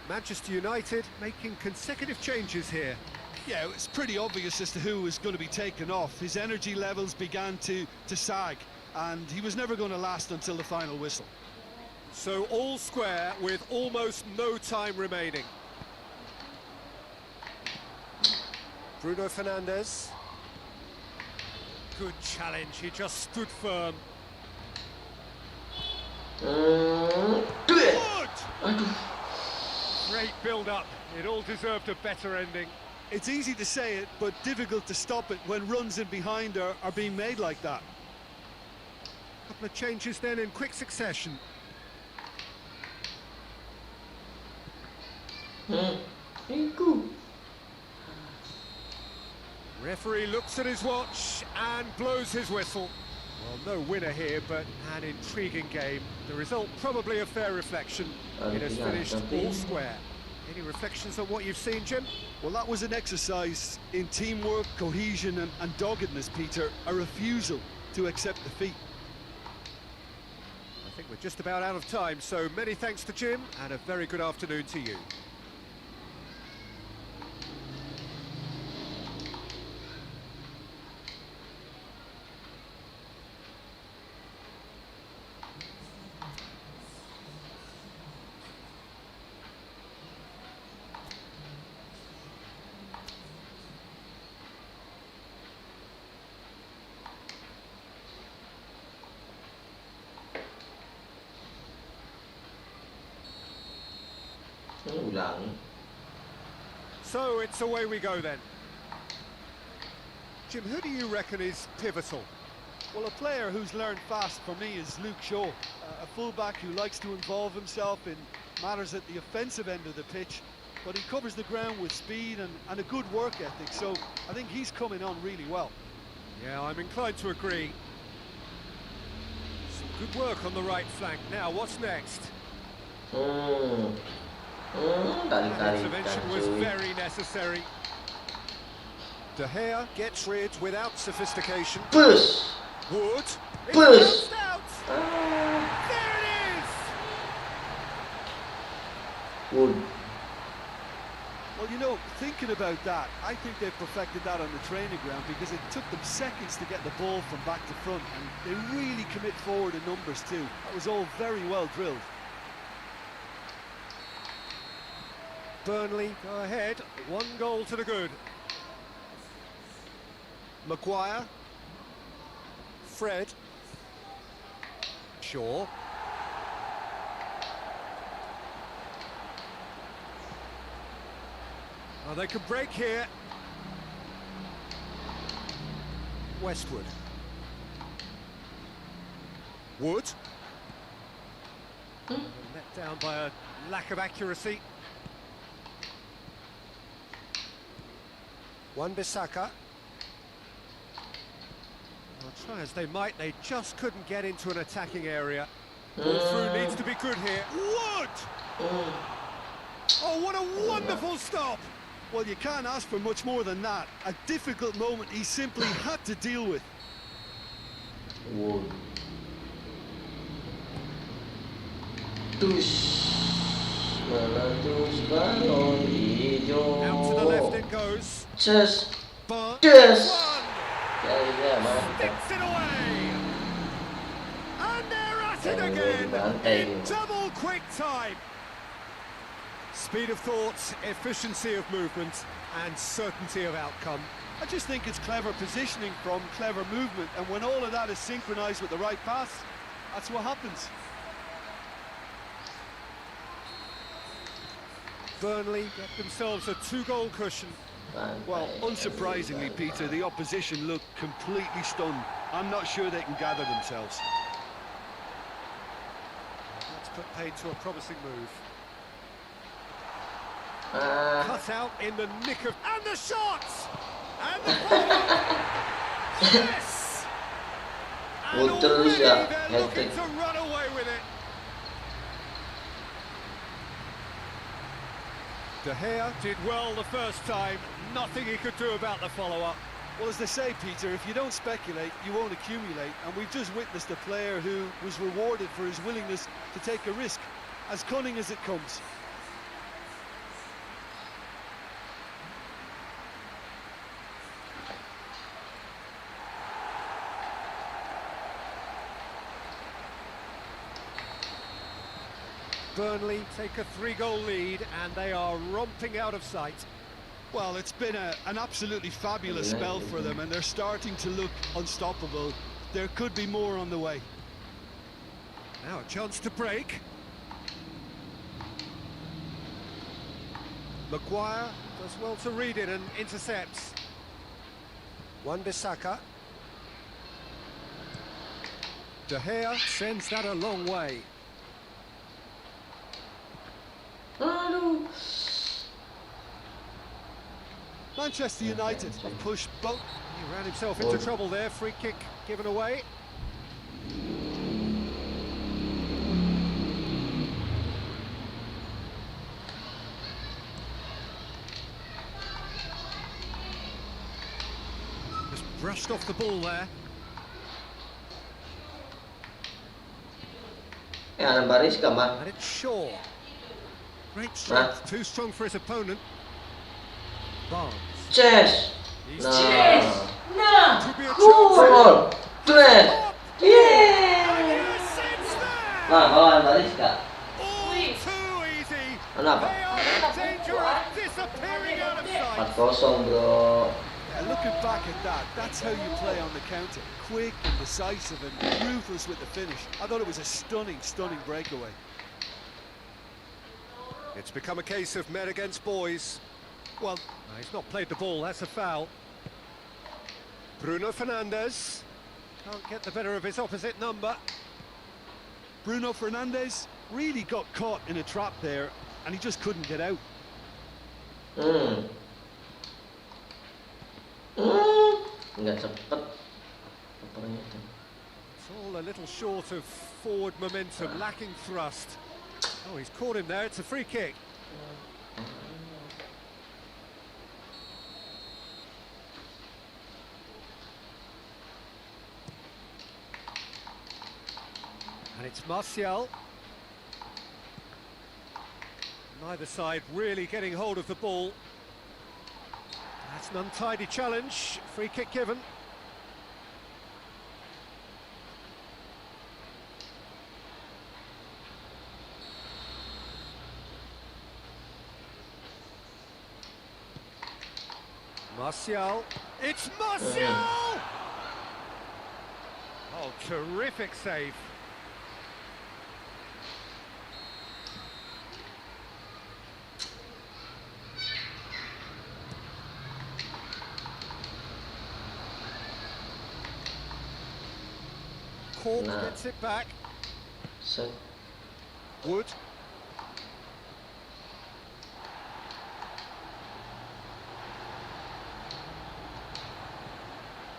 Manchester United making consecutive changes here. Yeah, it's pretty obvious as to who was going to be taken off. His energy levels began to sag, and he was never going to last until the final whistle. So all square with almost no time remaining. Bruno Fernandes. Good challenge, he just stood firm. Good! Great build-up, it all deserved a better ending. It's easy to say it, but difficult to stop it when runs in behind are being made like that. Couple of changes then in quick succession. Referee looks at his watch and blows his whistle. Well, no winner here, but an intriguing game. The result probably a fair reflection. It has finished all square. Any reflections on what you've seen, Jim? Well, that was an exercise in teamwork, cohesion and doggedness, Peter. A refusal to accept defeat. I think we're just about out of time, so many thanks to Jim and a very good afternoon to you. So it's away we go then. Jim, who do you reckon is pivotal? Well, a player who's learned fast for me is Luke Shaw, a fullback who likes to involve himself in matters at the offensive end of the pitch, but he covers the ground with speed and a good work ethic, so I think he's coming on really well. Yeah, I'm inclined to agree. Some good work on the right flank. Now, what's next? That intervention was very necessary. De Gea gets rid without sophistication. Push! Wood. It's Push! bounced out. There it is! Wood. Well, you know, thinking about that, I think they've perfected that on the training ground because it took them seconds to get the ball from back to front, and they really commit forward in numbers too. That was all very well drilled. Burnley go ahead, 1 goal to the good. Maguire. Fred. Shaw. Oh, they could break here. Westwood. Wood. Let down by a lack of accuracy. Wan-Bissaka. Well, try as they might, they just couldn't get into an attacking area. Ball through needs to be good here. Wood! Oh, what a wonderful stop! Well, you can't ask for much more than that. A difficult moment he simply had to deal with. Wood. Tush. Meletus balon hijau. Out to the left it goes. Just. But Yes. one Ya, mantap. sticks it away. And they're at it Jangan again dibantai in ini. double quick time. Speed of thought, efficiency of movement, and certainty of outcome. I just think it's clever positioning from clever movement, and when all of that is synchronized with the right pass, that's what happens. Burnley get themselves a 2-goal cushion. Well, unsurprisingly, Peter, the opposition look completely stunned. I'm not sure they can gather themselves. That's put paid to a promising move. Cut out in the nick of... And the shots! And the follow-up! Yes! And Terus already ya, they're looking hat-trick. to run away with it. De Gea did well the first time. Nothing he could do about the follow-up. Well, as they say, Peter, if you don't speculate, you won't accumulate. And we've just witnessed a player who was rewarded for his willingness to take a risk, as cunning as it comes. Burnley take a 3-goal lead and they are romping out of sight. Well, it's been an absolutely fabulous spell for them, and they're starting to look unstoppable. There could be more on the way. Now a chance to break. Maguire does well to read it and intercepts. Wan-Bissaka. De Gea sends that a long way. Aduh. Manchester United have pushed both. He ran himself into trouble there. Free kick given away. Just brushed off the ball there. Ada Bariska mah. And it's Shaw. Great strength. Too strong for his opponent. Barnes. Chess. He's Yes! to No! be a Cool! Gol. Keren. Yeah! Nah, bawaan Bariska. All too easy. Kenapa? They are in danger of disappearing out of sight. 4-0, bro. Yeah, looking back at that, that's how you play on the counter. Quick and decisive and ruthless with the finish. I thought it was a stunning, stunning breakaway. It's become a case of men against boys. Well, he's not played the ball, that's a foul. Bruno Fernandes can't get the better of his opposite number. Bruno Fernandes really got caught in a trap there, and he just couldn't get out. Nggak cepet. It's all a little short of forward momentum, lacking thrust. Oh, he's caught him there, it's a free kick. And it's Martial. Neither side really getting hold of the ball. That's an untidy challenge. Free kick given. Martial. It's Martial! Oh, terrific save. Cork gets it back. Set. Wood.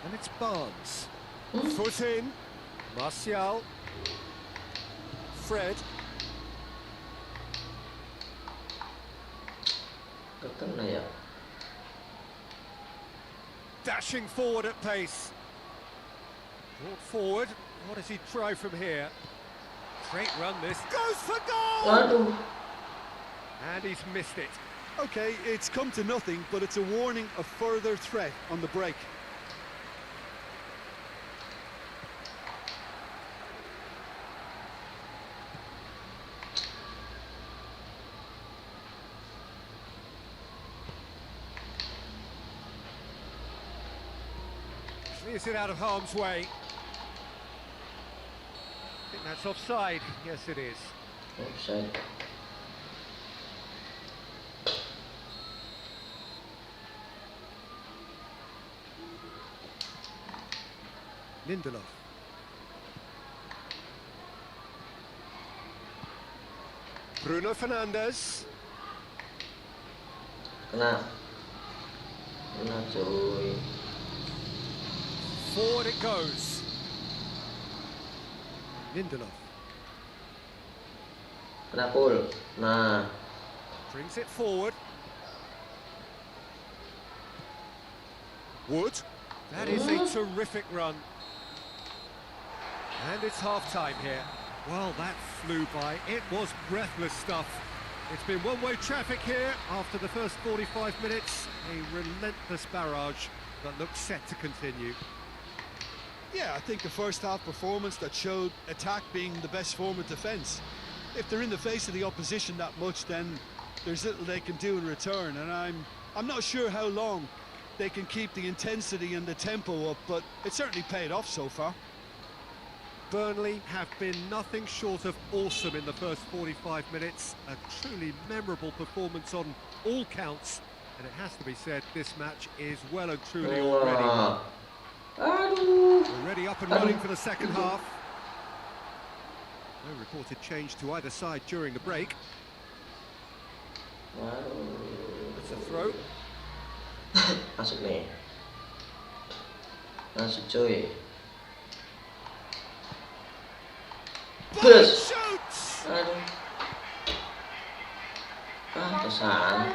And it's Barnes. Foot in. Martial. Fred. Ketengah ya. Dashing forward at pace. Brought forward. What does he try from here? Great run this. Goes for goal! Aduh. And he's missed it. Okay, it's come to nothing, but it's a warning of further threat on the break. Clears it out of harm's way. I think that's offside. Yes, it is. Offside. Lindelof. Bruno Fernandes. Kena. Kena cuy. Forward it goes. Lindelof. Kena full. Nah. Brings it forward. Wood. That is a terrific run. And it's half-time here. Well, that flew by. It was breathless stuff. It's been one-way traffic here after the first 45 minutes. A relentless barrage that looks set to continue. Yeah, I think a first-half performance that showed attack being the best form of defence. if they're in the face of the opposition that much, then there's little they can do in return. And I'm not sure how long they can keep the intensity and the tempo up, but it certainly paid off so far. Burnley have been nothing short of awesome in the first 45 minutes. A truly memorable performance on all counts. And it has to be said, this match is well and truly already. Already up and running for the second half. No reported change to either side during the break. It's a throw. Masuk nih. Masuk cuy. Bus. Shoots! Aduh. Kesan.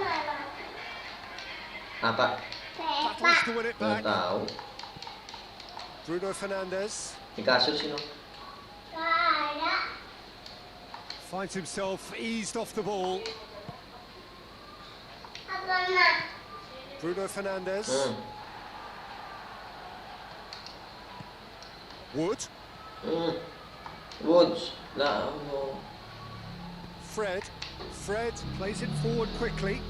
Apa? Battles to win it Nggak back. tahu. Bruno Fernandes Di kasur sih, no? finds himself eased off the ball. Bruno Fernandes. Wood. Woods. Lah, Allah. Fred plays it forward quickly.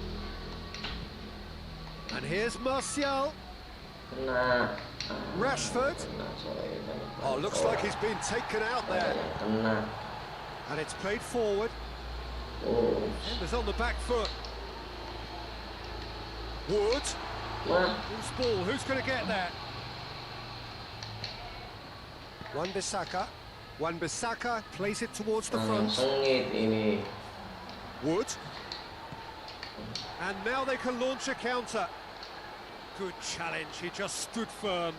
And here's Martial. Kena. Rashford. Kena, sorry. Oh, looks like he's been taken out there. Kena. And it's played forward. Oh. Embers on the back foot. Wood. Wah. Who's ball? Who's going to get that? Wan-Bissaka plays it towards the front. Sengit ini. Wood. And now they can launch a counter. Good challenge, he just stood firm.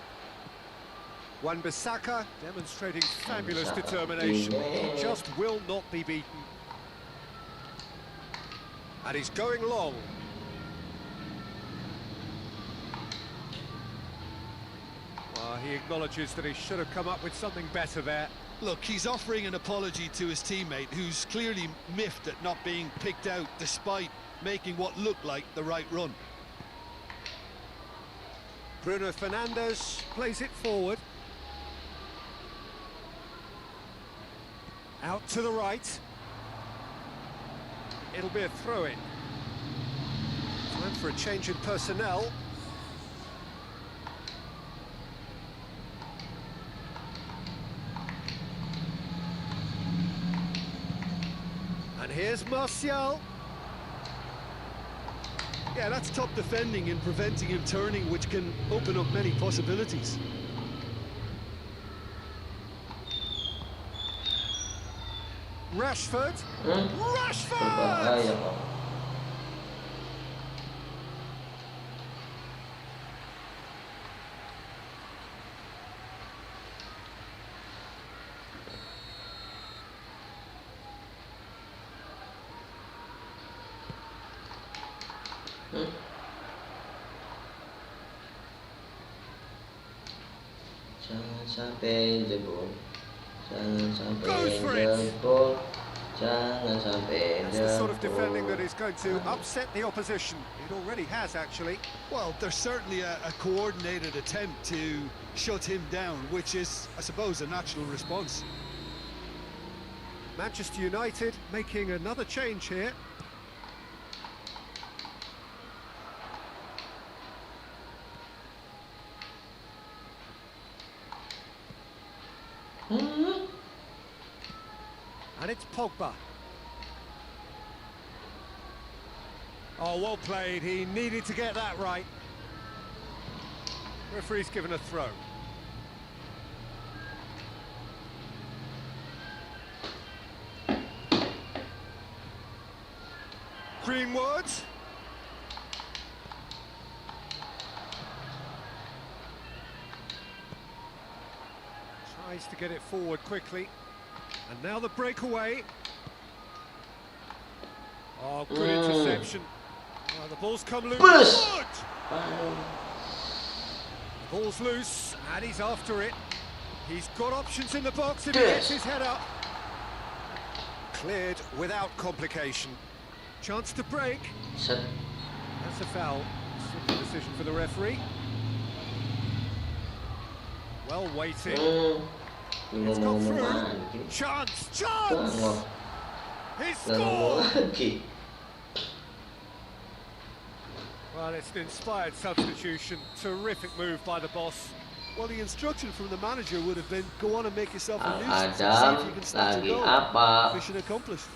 Wan-Bissaka demonstrating fabulous determination. He just will not be beaten. And he's going long. Well, he acknowledges that he should have come up with something better there. Look, he's offering an apology to his teammate, who's clearly miffed at not being picked out despite making what looked like the right run. Bruno Fernandes plays it forward. Out to the right. It'll be a throw-in. Time for a change in personnel. And here's Martial. Yeah, that's top defending and preventing him turning, which can open up many possibilities. Rashford. Rashford! Berbahaya, Pak. Jangan sampai jebol. Jangan sampai Goes for it. jebol. Jangan sampai That's the sort of jebol. defending that is going to upset the opposition. It already has, actually. Well, there's certainly a coordinated attempt to shut him down, which is, I suppose, a natural response. Manchester United making another change here. And it's Pogba. Oh, well played. He needed to get that right. Referee's given a throw. Greenwood. Tries to get it forward quickly. And now the breakaway. Oh, good interception. Oh, the ball's come loose. Bus! Good! The ball's loose, and he's after it. He's got options in the box if he gets his head up. Cleared without complication. Chance to break. Set. That's a foul. Simple decision for the referee. Well weighted. It's gone through. Chance! Chance! He Nggak ngomong scored! lagi. Well, it's an inspired substitution. Terrific move by the boss. Well, the instruction from the manager would have been go on and make yourself a Ang nuisance and see Adam if you can snatch a lagi goal. apa? Mission accomplished.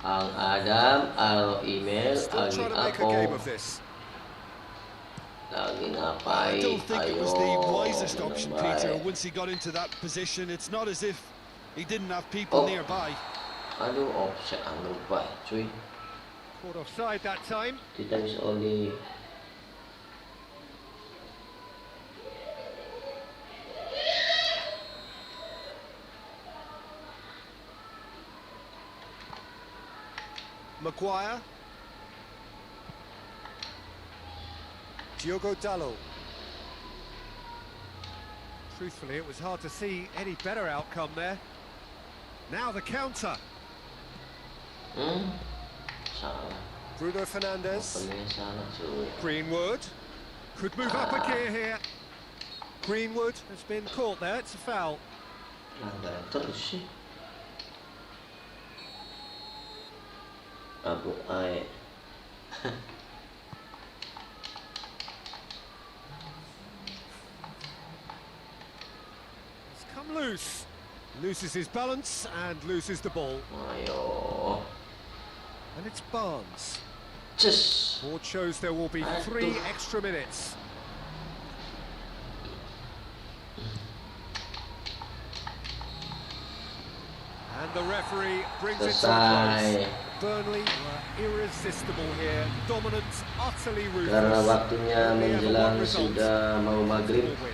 Ang Adam alo email Still lagi trying to make a game ako? of this. Lagi I ngapain? don't think it was the wisest Ayo, option, baik. Peter. Once he got into that position, it's not as if he didn't have people Oh. nearby. Aduh, offset ang lupa, cuy. Caught offside that time. Kita bisa only Maguire. Diogo Dalot. Truthfully, it was hard to see any better outcome there. Now the counter. salah. Bruno Fernandes. Opennya salah, cuy. Greenwood. Could move up a gear here. Greenwood has been caught there. It's a foul. Langgaran terus sih. Abu Ai. It's come loose. Loses his balance and loses the ball. Ayo. And it's Barnes. Cus. Board shows there will be 3 extra minutes. And the referee brings it to a Selesai. close. Burnley were irresistible here, dominant, utterly Karena ruthless. waktunya Only ever menjelang one result. sudah mau maghrib, Win.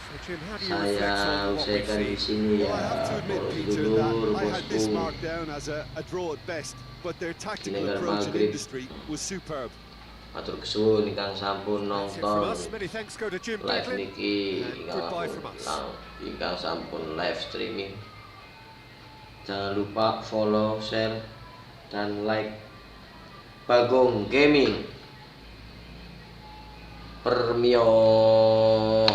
So Jim, how do you reflect saya on what we've usaikan di seen? sini Well, ya, I have to admit, bos Peter, dulur, that I had this bosku. marked down as a draw at best, but their tactical Tinggal approach and maghrib. industry was superb. Matur kesuwun ingkang sampun That's it from nonton us. Many thanks go to Jim live Becklin. niki, And goodbye from us. ingkang sampun live streaming. Jangan lupa follow, share, dan like Bagong Gaming Permio.